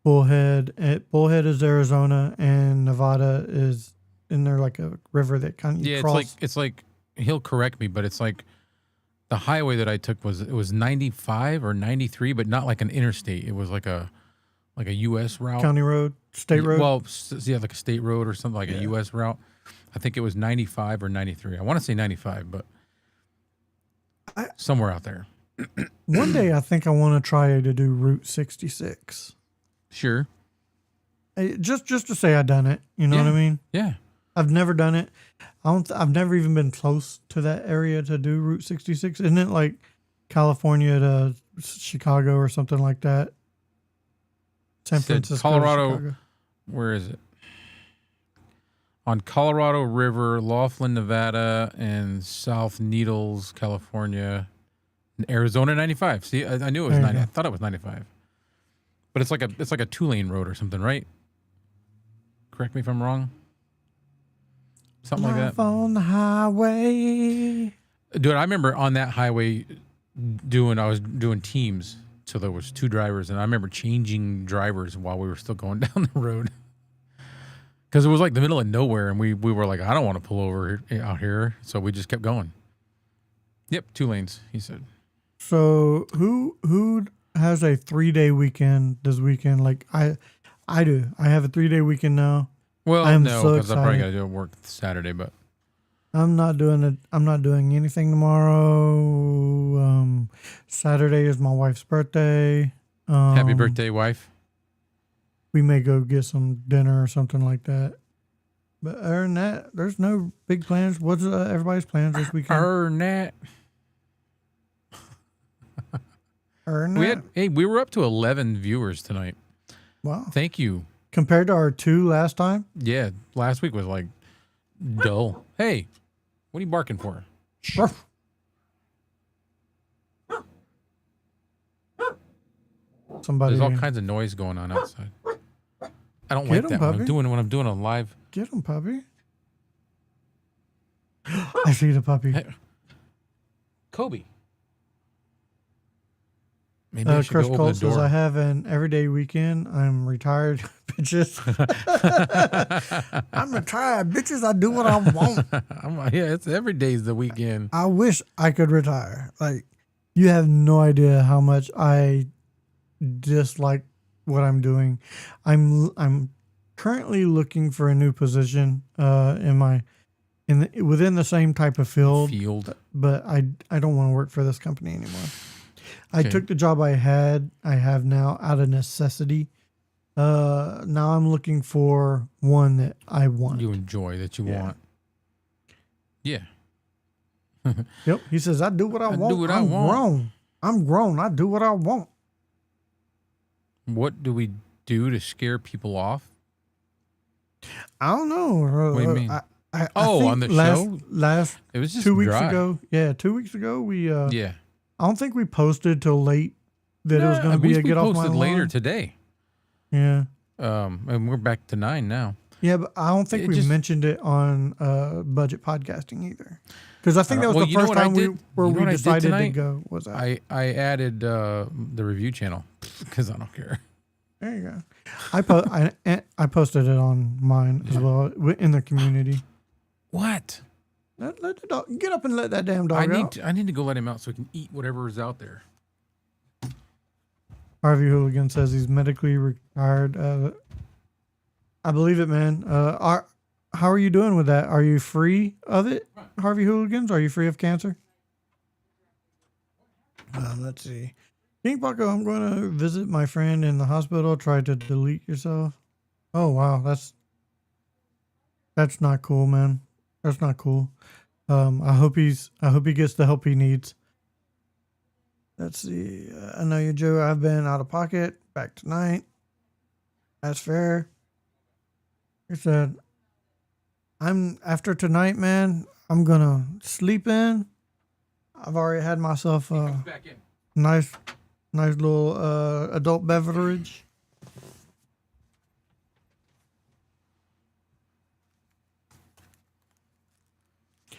Speaker 2: Bullhead is Arizona, and Nevada is in there like a river that kind of cross.
Speaker 3: It's like he'll correct me, but it's like the highway that I took was 95 or 93, but not like an interstate. It was like a U.S. route,
Speaker 2: county road, state road.
Speaker 3: Well, yeah, like a state road or something, like a U.S. route. I think it was 95 or 93. I want to say 95, but somewhere out there.
Speaker 2: One day, I think I want to try to do Route 66.
Speaker 3: Sure.
Speaker 2: Just to say I've done it. You know what I mean?
Speaker 3: Yeah.
Speaker 2: I've never done it. I've never even been close to that area to do Route 66. Isn't it like California to Chicago or something like that? San Francisco,
Speaker 3: Colorado.
Speaker 2: Chicago.
Speaker 3: Where is it? On Colorado River, Laughlin, Nevada, and South Needles, California, Arizona 95. See, I knew it was 90. I thought it was 95. But it's like a 2-lane road or something, right? Correct me if I'm wrong. Something like that.
Speaker 2: Life on the highway.
Speaker 3: Dude, I remember on that highway I was doing teams. So there was 2 drivers, and I remember changing drivers while we were still going down the road. Because it was like the middle of nowhere, and we were like, I don't want to pull over out here. So we just kept going. Yep, 2 lanes, he said.
Speaker 2: So who has a 3-day weekend this weekend? Like I do. I have a 3-day weekend now.
Speaker 3: Well,
Speaker 2: I'm
Speaker 3: no,
Speaker 2: so
Speaker 3: because I probably
Speaker 2: excited.
Speaker 3: got to do work Saturday, but
Speaker 2: I'm not doing it. I'm not doing anything tomorrow. Saturday is my wife's birthday.
Speaker 3: happy birthday, wife.
Speaker 2: We may go get some dinner or something like that. But other than that, there's no big plans. What's everybody's plans this weekend?
Speaker 3: Earn that.
Speaker 2: Other than that?
Speaker 3: We were up to 11 viewers tonight.
Speaker 2: Wow.
Speaker 3: Thank you.
Speaker 2: Compared to our 2 last time?
Speaker 3: Yeah, last week was like dull. Hey, what are you barking for?
Speaker 2: Somebody.
Speaker 3: There's all kinds of noise going on outside. I don't
Speaker 2: Get
Speaker 3: like
Speaker 2: 'em,
Speaker 3: that when
Speaker 2: puppy.
Speaker 3: I'm doing a live.
Speaker 2: Get him, puppy. I see the puppy.
Speaker 3: Hey, Kobe. Maybe I should
Speaker 2: Chris
Speaker 3: go open
Speaker 2: Cole
Speaker 3: the
Speaker 2: says,
Speaker 3: door.
Speaker 2: I have an everyday weekend. I'm retired, bitches. I'm retired, bitches. I do what I want.
Speaker 3: It's every day's the weekend.
Speaker 2: I wish I could retire. Like, you have no idea how much I dislike what I'm doing. I'm currently looking for a new position within the same type of field, but I don't want to work for this company anymore. I took the job I have now out of necessity. Now I'm looking for one that I want.
Speaker 3: You enjoy, that you want. Yeah.
Speaker 2: Yep. He says, I do what I want.
Speaker 3: do what I
Speaker 2: I'm
Speaker 3: want.
Speaker 2: grown. I'm grown. I do what I want.
Speaker 3: What do we do to scare people off?
Speaker 2: I don't know.
Speaker 3: What do you mean?
Speaker 2: I think
Speaker 3: on the show?
Speaker 2: Last
Speaker 3: It was just
Speaker 2: 2 weeks
Speaker 3: dry.
Speaker 2: ago. Yeah, 2 weeks ago we
Speaker 3: Yeah.
Speaker 2: I don't think we posted till late that it was going to be a get off my
Speaker 3: posted later
Speaker 2: lawn.
Speaker 3: today.
Speaker 2: Yeah.
Speaker 3: And we're back to 9 now.
Speaker 2: Yeah, but I don't think
Speaker 3: It
Speaker 2: we
Speaker 3: just-
Speaker 2: mentioned it on budget podcasting either. Because I think that was
Speaker 3: Well,
Speaker 2: the
Speaker 3: you know
Speaker 2: first
Speaker 3: what I
Speaker 2: time
Speaker 3: did?
Speaker 2: we
Speaker 3: You know what I did
Speaker 2: decided to
Speaker 3: tonight?
Speaker 2: go. Was that?
Speaker 3: I added the review channel because I don't care.
Speaker 2: There you go. I posted it on mine as well in the community.
Speaker 3: What?
Speaker 2: Let the dog get up and let that damn dog out.
Speaker 3: I need to go let him out so he can eat whatever is out there.
Speaker 2: Harvey Hooligan says he's medically retired. I believe it, man. How are you doing with that? Are you free of it, Harvey Hooligans? Are you free of cancer? Let's see. King Paco, I'm going to visit my friend in the hospital. Try to delete yourself. Oh wow, that's not cool, man. That's not cool. I hope he gets the help he needs. Let's see. I know you, Joe. I've been out of pocket. Back tonight. That's fair. He said, I'm after tonight, man. I'm gonna sleep in. I've already had myself a
Speaker 3: Back in.
Speaker 2: nice little adult beverage.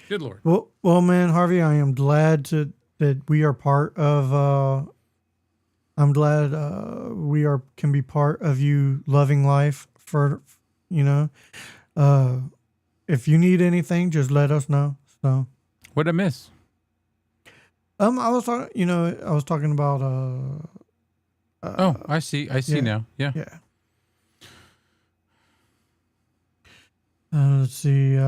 Speaker 3: Good Lord.
Speaker 2: Well, man, Harvey, I am glad that we are part of. I'm glad can be part of you loving life. For if you need anything, just let us know. So,
Speaker 3: What'd I miss?
Speaker 2: I was talking about
Speaker 3: I see
Speaker 2: yeah.
Speaker 3: now. Yeah.
Speaker 2: yeah. Let's see.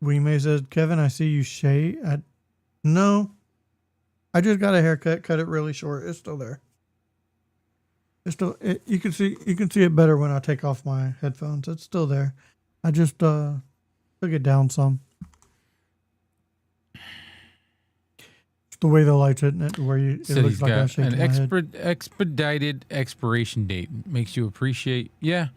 Speaker 2: We may says, Kevin, I see you shave. No, I just got a haircut. Cut it really short. It's still there. It's still. You can see it better when I take off my headphones. It's still there. I just took it down some. It's the way the light's hitting it, where it
Speaker 3: So
Speaker 2: looks
Speaker 3: he's
Speaker 2: like I
Speaker 3: got
Speaker 2: shake
Speaker 3: an
Speaker 2: my head.
Speaker 3: expedited expiration date. Makes you appreciate. Yeah.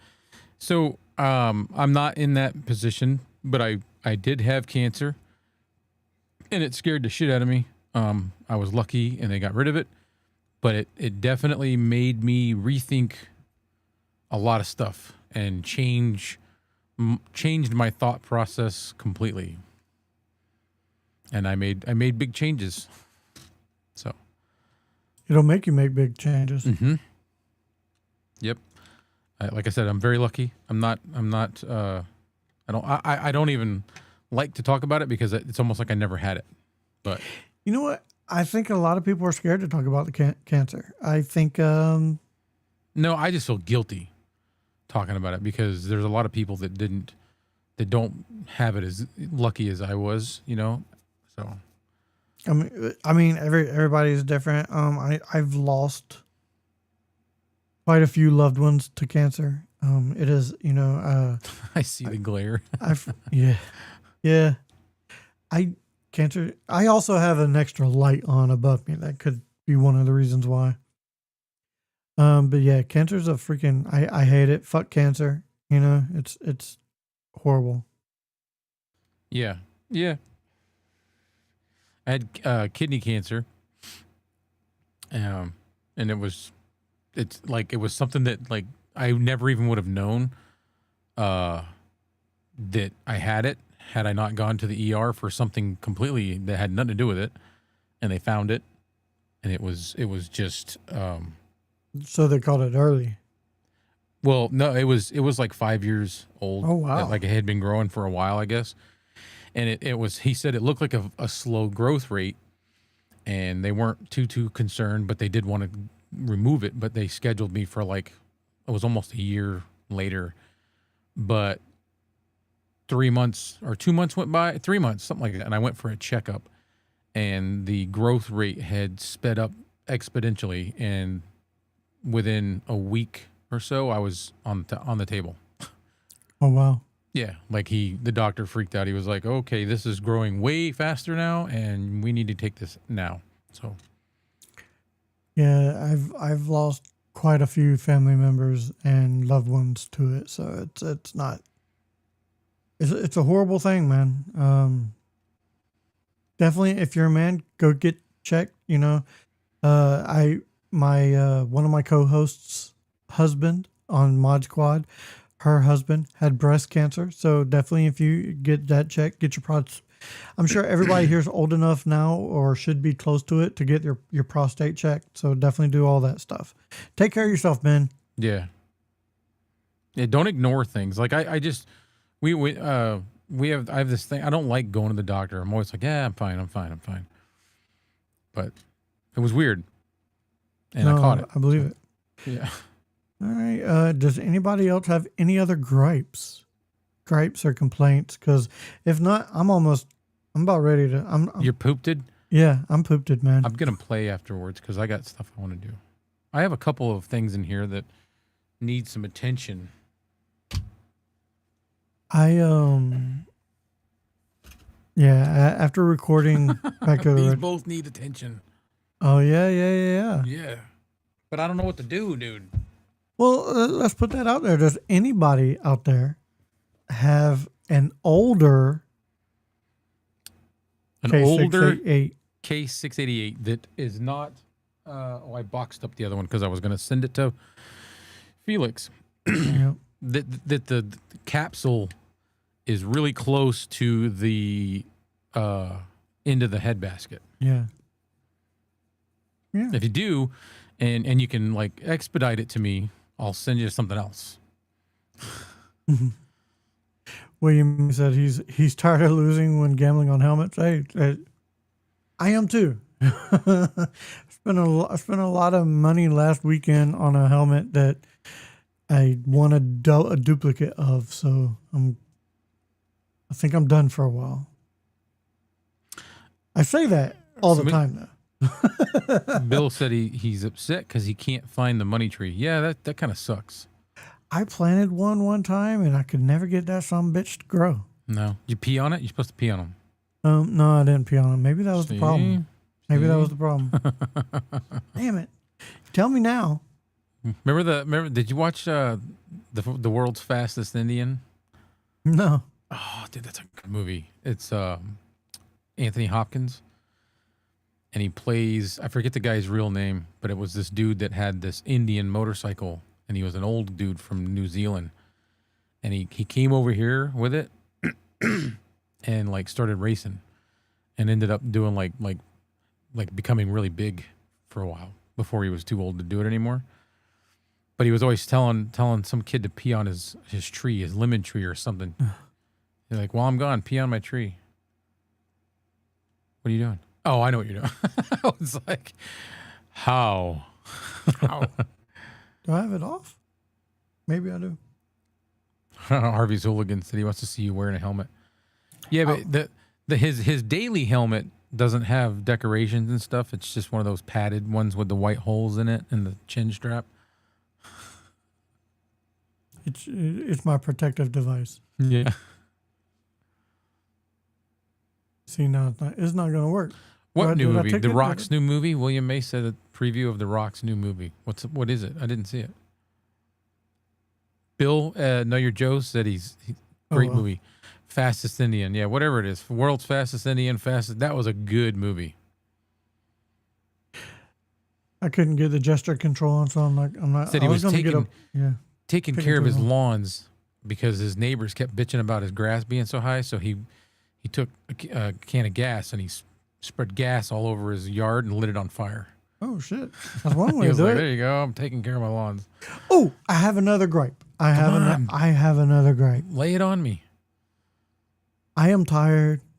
Speaker 3: So I'm not in that position, but I did have cancer, and it scared the shit out of me. I was lucky, and they got rid of it, but it definitely made me rethink a lot of stuff and changed my thought process completely. And I made big changes. So
Speaker 2: It'll make you make big changes.
Speaker 3: mm-hmm. Yep. Like I said, I'm very lucky. I'm not I don't even like to talk about it because it's almost like I never had it. But
Speaker 2: You know what? I think a lot of people are scared to talk about the cancer. I think
Speaker 3: no, I just feel guilty talking about it because there's a lot of people that don't have it as lucky as I was, So
Speaker 2: I mean everybody is different. I've lost quite a few loved ones to cancer. It is,
Speaker 3: I see the glare.
Speaker 2: Yeah. Cancer. I also have an extra light on above me. That could be one of the reasons why. But yeah, cancer's a freaking. I hate it. Fuck cancer. It's horrible.
Speaker 3: Yeah. I had kidney cancer, and it was something that like I never even would have known that I had it had I not gone to the ER for something completely that had nothing to do with it, and they found it, and it was just.
Speaker 2: So they called it early.
Speaker 3: Well, no, it was like 5 years old.
Speaker 2: Oh wow!
Speaker 3: Like it had been growing for a while, I guess. And it was. He said it looked like a slow growth rate, and they weren't too concerned, but they did want to remove it. But they scheduled me for it was almost a year later, but 3 months or 2 months went by. 3 months, something like that, and I went for a checkup, and the growth rate had sped up exponentially, and within a week or so, I was on the table.
Speaker 2: Oh wow!
Speaker 3: Yeah, like the doctor freaked out. He was like, "Okay, this is growing way faster now, and we need to take this now." So,
Speaker 2: Yeah, I've lost quite a few family members and loved ones to it. So it's not. It's a horrible thing, man. Definitely, if you're a man, go get checked. One of my co-hosts' husband on Mod Squad, her husband had breast cancer. So definitely, if you get that checked, get your prostate. I'm sure everybody here is old enough now or should be close to it to get your prostate checked. So definitely do all that stuff. Take care of yourself, man.
Speaker 3: yeah. Don't ignore things. Like I just I have this thing. I don't like going to the doctor. I'm always like, yeah, I'm fine. But it was weird, and I caught it.
Speaker 2: I believe it.
Speaker 3: Yeah.
Speaker 2: All right. Does anybody else have any other gripes or complaints? Because if not, I'm about ready to.
Speaker 3: You're pooped?
Speaker 2: Yeah, I'm pooped, man.
Speaker 3: I'm gonna play afterwards because I got stuff I want to do. I have a couple of things in here that need some attention.
Speaker 2: After recording back to
Speaker 3: These both need attention.
Speaker 2: Oh yeah.
Speaker 3: Yeah, but I don't know what to do, dude.
Speaker 2: Well, let's put that out there. Does anybody out there have an older
Speaker 3: K688 that is not? I boxed up the other one because I was going to send it to Felix.
Speaker 2: Yep.
Speaker 3: That the capsule is really close to the end of the head basket.
Speaker 2: Yeah.
Speaker 3: If you do, and you can like expedite it to me, I'll send you something else.
Speaker 2: William said he's tired of losing when gambling on helmets. Hey, I am too. I spent a lot of money last weekend on a helmet that I won a duplicate of. So I think I'm done for a while. I say that all the time though.
Speaker 3: Bill said he's upset because he can't find the money tree. Yeah, that kind of sucks.
Speaker 2: I planted one time and I could never get that son of a bitch to grow.
Speaker 3: No, you pee on it. You're supposed to pee on them.
Speaker 2: No, I didn't pee on him. Maybe that was the problem. That was the problem. Damn it! Tell me now.
Speaker 3: Remember? Did you watch the World's Fastest Indian?
Speaker 2: No.
Speaker 3: Oh, dude, that's a good movie. It's Anthony Hopkins. And he plays, I forget the guy's real name, but it was this dude that had this Indian motorcycle, and he was an old dude from New Zealand, and he came over here with it, and like started racing, and ended up doing like becoming really big for a while before he was too old to do it anymore. But he was always telling some kid to pee on his tree, his lemon tree or something. He's like, "While I'm gone, pee on my tree." What are you doing? Oh, I know what you're doing. I was like, how?
Speaker 2: How? Do I have it off? Maybe I do.
Speaker 3: Harvey's Hooligan said he wants to see you wearing a helmet. Yeah, but his daily helmet doesn't have decorations and stuff. It's just one of those padded ones with the white holes in it and the chin strap.
Speaker 2: It's my protective device.
Speaker 3: Yeah.
Speaker 2: See, now it's not going to work.
Speaker 3: What new movie? The Rock's new movie? William May said a preview of The Rock's new movie. What is it? I didn't see it. Bill, Know Your Joe said great movie. Fastest Indian. Yeah, whatever it is. World's Fastest Indian, that was a good movie.
Speaker 2: I couldn't get the gesture control on, so I'm not.
Speaker 3: Said he was taking care of his
Speaker 2: lawn.
Speaker 3: lawns because his neighbors kept bitching about his grass being so high. So he took a can of gas and he spread gas all over his yard and lit it on fire.
Speaker 2: Oh shit! That's one way
Speaker 3: He
Speaker 2: to
Speaker 3: was
Speaker 2: do
Speaker 3: like,
Speaker 2: it.
Speaker 3: "There you go. I'm taking care of my lawns."
Speaker 2: Oh, I have another gripe. I have another gripe.
Speaker 3: Lay it on me.
Speaker 2: I am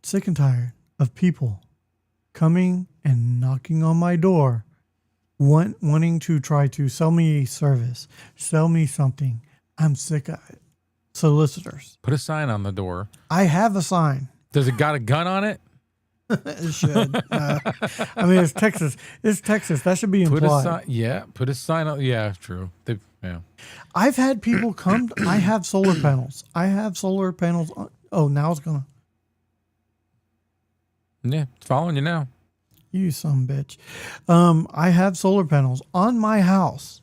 Speaker 2: sick and tired of people coming and knocking on my door, wanting to try to sell me a service, sell me something. I'm sick of it. Solicitors.
Speaker 3: Put a sign on the door.
Speaker 2: I have a sign.
Speaker 3: Does it got a gun on it?
Speaker 2: It should. I mean, it's Texas. It's Texas. That should be implied.
Speaker 3: Put a sign on. Yeah, true. Yeah.
Speaker 2: I've had people come. I have solar panels. Oh, now it's gonna.
Speaker 3: Yeah, it's following you now.
Speaker 2: You some bitch. I have solar panels on my house.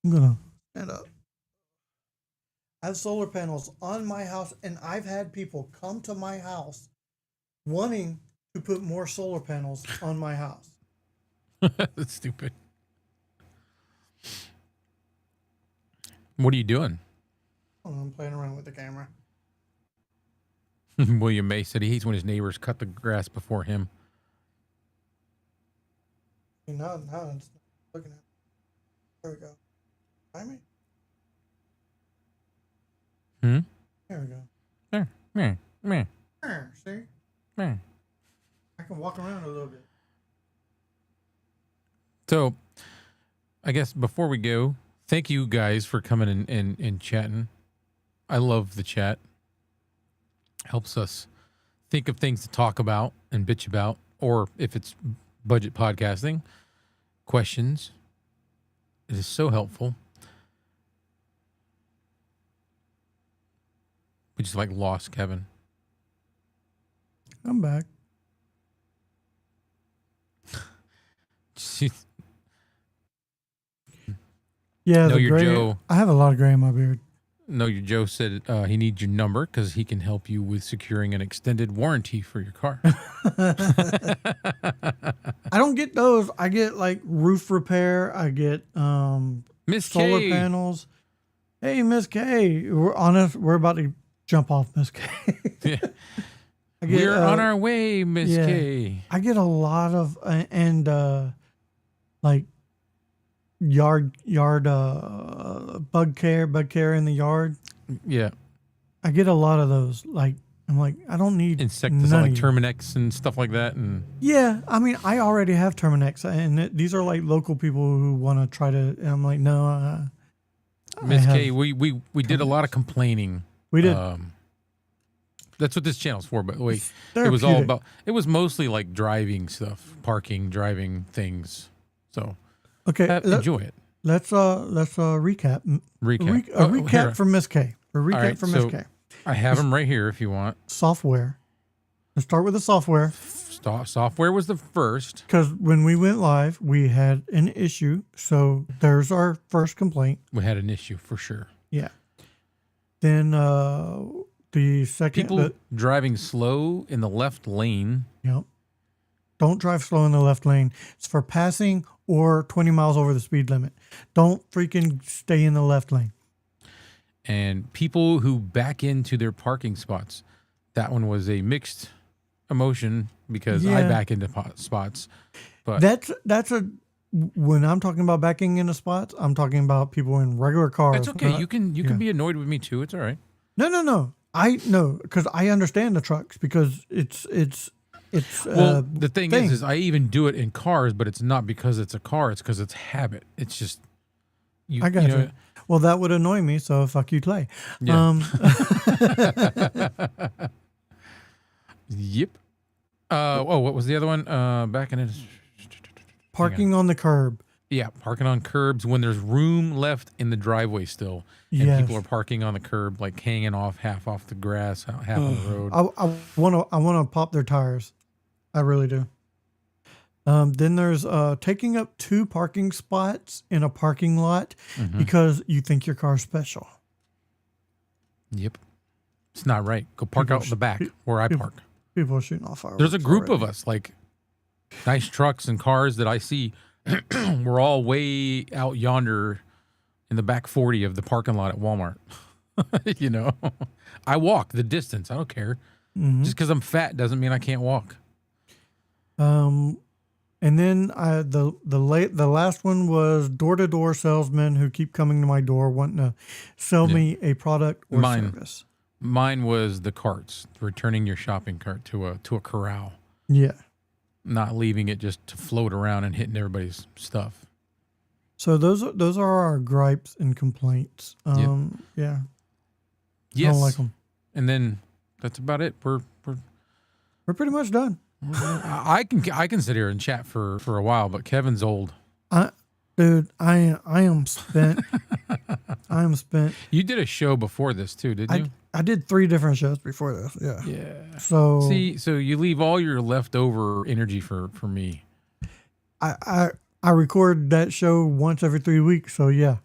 Speaker 2: I'm gonna stand up. I have solar panels on my house, and I've had people come to my house wanting to put more solar panels on my house.
Speaker 3: That's stupid. What are you doing?
Speaker 2: I'm playing around with the camera.
Speaker 3: William May said he hates when his neighbors cut the grass before him.
Speaker 2: No, it's looking at it. There we go. Find me. There we go. See? I can walk around a little bit.
Speaker 3: So, I guess before we go, thank you guys for coming and chatting. I love the chat. Helps us think of things to talk about and bitch about, or if it's budget podcasting, questions. It is so helpful. We just lost Kevin.
Speaker 2: I'm back. Yeah,
Speaker 3: Know
Speaker 2: the
Speaker 3: Your
Speaker 2: gray.
Speaker 3: Joe.
Speaker 2: I have a lot of gray in my beard.
Speaker 3: Know Your Joe said he needs your number because he can help you with securing an extended warranty for your car.
Speaker 2: I don't get those. I get roof repair. I get
Speaker 3: Miss
Speaker 2: solar
Speaker 3: K.
Speaker 2: panels. Hey, Miss K. We're about to jump off Miss K.
Speaker 3: Yeah.
Speaker 2: We're
Speaker 3: on our way, Miss K.
Speaker 2: I get a lot of yard bug care in the yard.
Speaker 3: Yeah.
Speaker 2: I get a lot of those. I'm like, I don't need
Speaker 3: Insecticides like Terminex and stuff like that. And
Speaker 2: yeah, I mean, I already have Terminex, and these are local people who want to try to. And I'm like, no.
Speaker 3: Miss K, we did a lot of complaining.
Speaker 2: We did.
Speaker 3: That's what this channel's for. But wait, it was all about. It was mostly driving stuff, driving things. So
Speaker 2: okay,
Speaker 3: enjoy it.
Speaker 2: Let's recap.
Speaker 3: Recap.
Speaker 2: A recap from Miss K. A recap from Miss K.
Speaker 3: I have them right here if you want.
Speaker 2: Software. Let's start with the software.
Speaker 3: Software was the first.
Speaker 2: Because when we went live, we had an issue. So there's our first complaint.
Speaker 3: We had an issue for sure.
Speaker 2: Yeah. Then the second.
Speaker 3: People driving slow in the left lane.
Speaker 2: Yep. Don't drive slow in the left lane. It's for passing or 20 miles over the speed limit. Don't freaking stay in the left lane.
Speaker 3: And people who back into their parking spots, that one was a mixed emotion because I back into spots. But
Speaker 2: that's a when I'm talking about backing into spots, I'm talking about people in regular cars.
Speaker 3: it's okay. You can be annoyed with me too. It's all right.
Speaker 2: No. I know because I understand the trucks because it's
Speaker 3: Well, the thing is I even do it in cars, but it's not because it's a car. It's because it's habit. It's just
Speaker 2: I got you. Well, that would annoy me. So fuck you, Clay.
Speaker 3: Yeah. Yep. What was the other one? Back in it.
Speaker 2: Parking on the curb.
Speaker 3: Yeah, parking on curbs when there's room left in the driveway still, and people are parking on the curb, like hanging off half off the grass, half on the road.
Speaker 2: I wanna pop their tires. I really do. Then there's taking up 2 parking spots in a parking lot because you think your car's special.
Speaker 3: Yep, it's not right. Go park out in the back where I park.
Speaker 2: People are shooting off fireworks.
Speaker 3: There's a group of us, like nice trucks and cars that I see. We're all way out yonder in the back 40 of the parking lot at Walmart. You know, I walk the distance. I don't care. Just because I'm fat doesn't mean I can't walk.
Speaker 2: And then the last one was door-to-door salesmen who keep coming to my door wanting to sell me a product or service.
Speaker 3: Mine was the carts, returning your shopping cart to a corral.
Speaker 2: Yeah.
Speaker 3: Not leaving it just to float around and hitting everybody's stuff.
Speaker 2: So those are our gripes and complaints. Yeah.
Speaker 3: Yes.
Speaker 2: I don't like them.
Speaker 3: And then that's about it. We're
Speaker 2: pretty much done.
Speaker 3: I can sit here and chat for a while, but Kevin's old.
Speaker 2: Dude, I am spent. I am spent.
Speaker 3: You did a show before this too, didn't you?
Speaker 2: I did 3 different shows before this. Yeah.
Speaker 3: Yeah.
Speaker 2: So
Speaker 3: you leave all your leftover energy for me.
Speaker 2: I record that show once every 3 weeks. So yeah.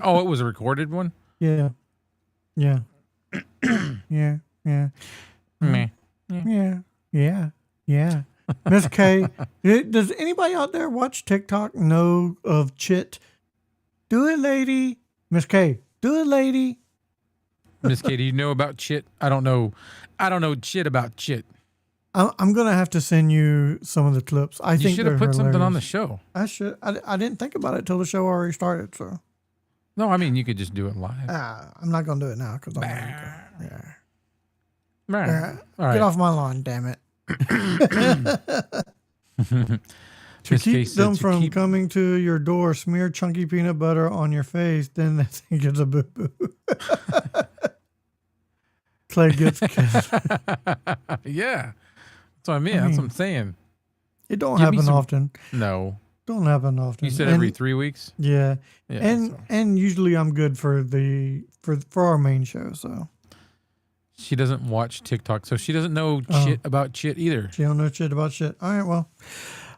Speaker 3: Oh, it was a recorded one?
Speaker 2: Yeah. Yeah. Yeah. Yeah.
Speaker 3: Meh.
Speaker 2: Yeah. Miss K, does anybody out there watch TikTok know of Chit? Do it, lady. Miss K, do it, lady.
Speaker 3: Miss K, do you know about Chit? I don't know shit about Chit.
Speaker 2: I'm gonna have to send you some of the clips. I think
Speaker 3: you should have put something on the
Speaker 2: hilarious.
Speaker 3: show.
Speaker 2: I should. I didn't think about it till the show already started. So
Speaker 3: No, I mean you could just do it live.
Speaker 2: I'm not gonna do it now because I'm
Speaker 3: All right.
Speaker 2: Get off my lawn, damn it. To
Speaker 3: Miss K
Speaker 2: keep
Speaker 3: said
Speaker 2: them
Speaker 3: to
Speaker 2: from
Speaker 3: keep-
Speaker 2: coming to your door, smear chunky peanut butter on your face. Then they think it's a boo boo. Clay gets kissed.
Speaker 3: Yeah. That's what I mean. That's what I'm saying.
Speaker 2: It don't
Speaker 3: Give me
Speaker 2: happen
Speaker 3: some-
Speaker 2: often.
Speaker 3: No.
Speaker 2: Don't happen often.
Speaker 3: You said
Speaker 2: And-
Speaker 3: every 3 weeks?
Speaker 2: Yeah.
Speaker 3: Yeah.
Speaker 2: And usually I'm good for our main show. So
Speaker 3: She doesn't watch TikTok, so she doesn't know shit about Chit either.
Speaker 2: she don't know shit about shit. All right. Well,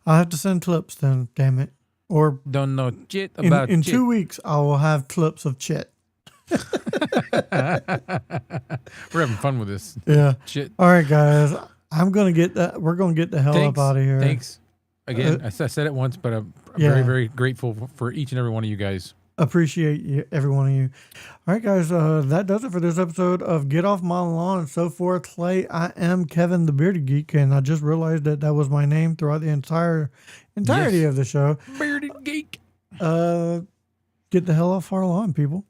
Speaker 2: I'll have to send clips then. Damn it. Or
Speaker 3: Don't know shit about
Speaker 2: in
Speaker 3: Chit.
Speaker 2: 2 weeks I will have clips of Chit.
Speaker 3: We're having fun with this.
Speaker 2: Yeah.
Speaker 3: Shit.
Speaker 2: All right, guys. I'm gonna get that. We're gonna get the hell
Speaker 3: Thanks.
Speaker 2: up out of here.
Speaker 3: Thanks. Again, I said it once, but I'm
Speaker 2: Yeah.
Speaker 3: very, very grateful for each and every one of you guys.
Speaker 2: Appreciate you, every one of you. All right, guys. That does it for this episode of Get Off My Lawn and so forth. Clay, I am Kevin the Bearded Geek, and I just realized that was my name throughout the entirety
Speaker 3: Yes.
Speaker 2: of the show.
Speaker 3: Bearded geek.
Speaker 2: Get the hell off our lawn, people.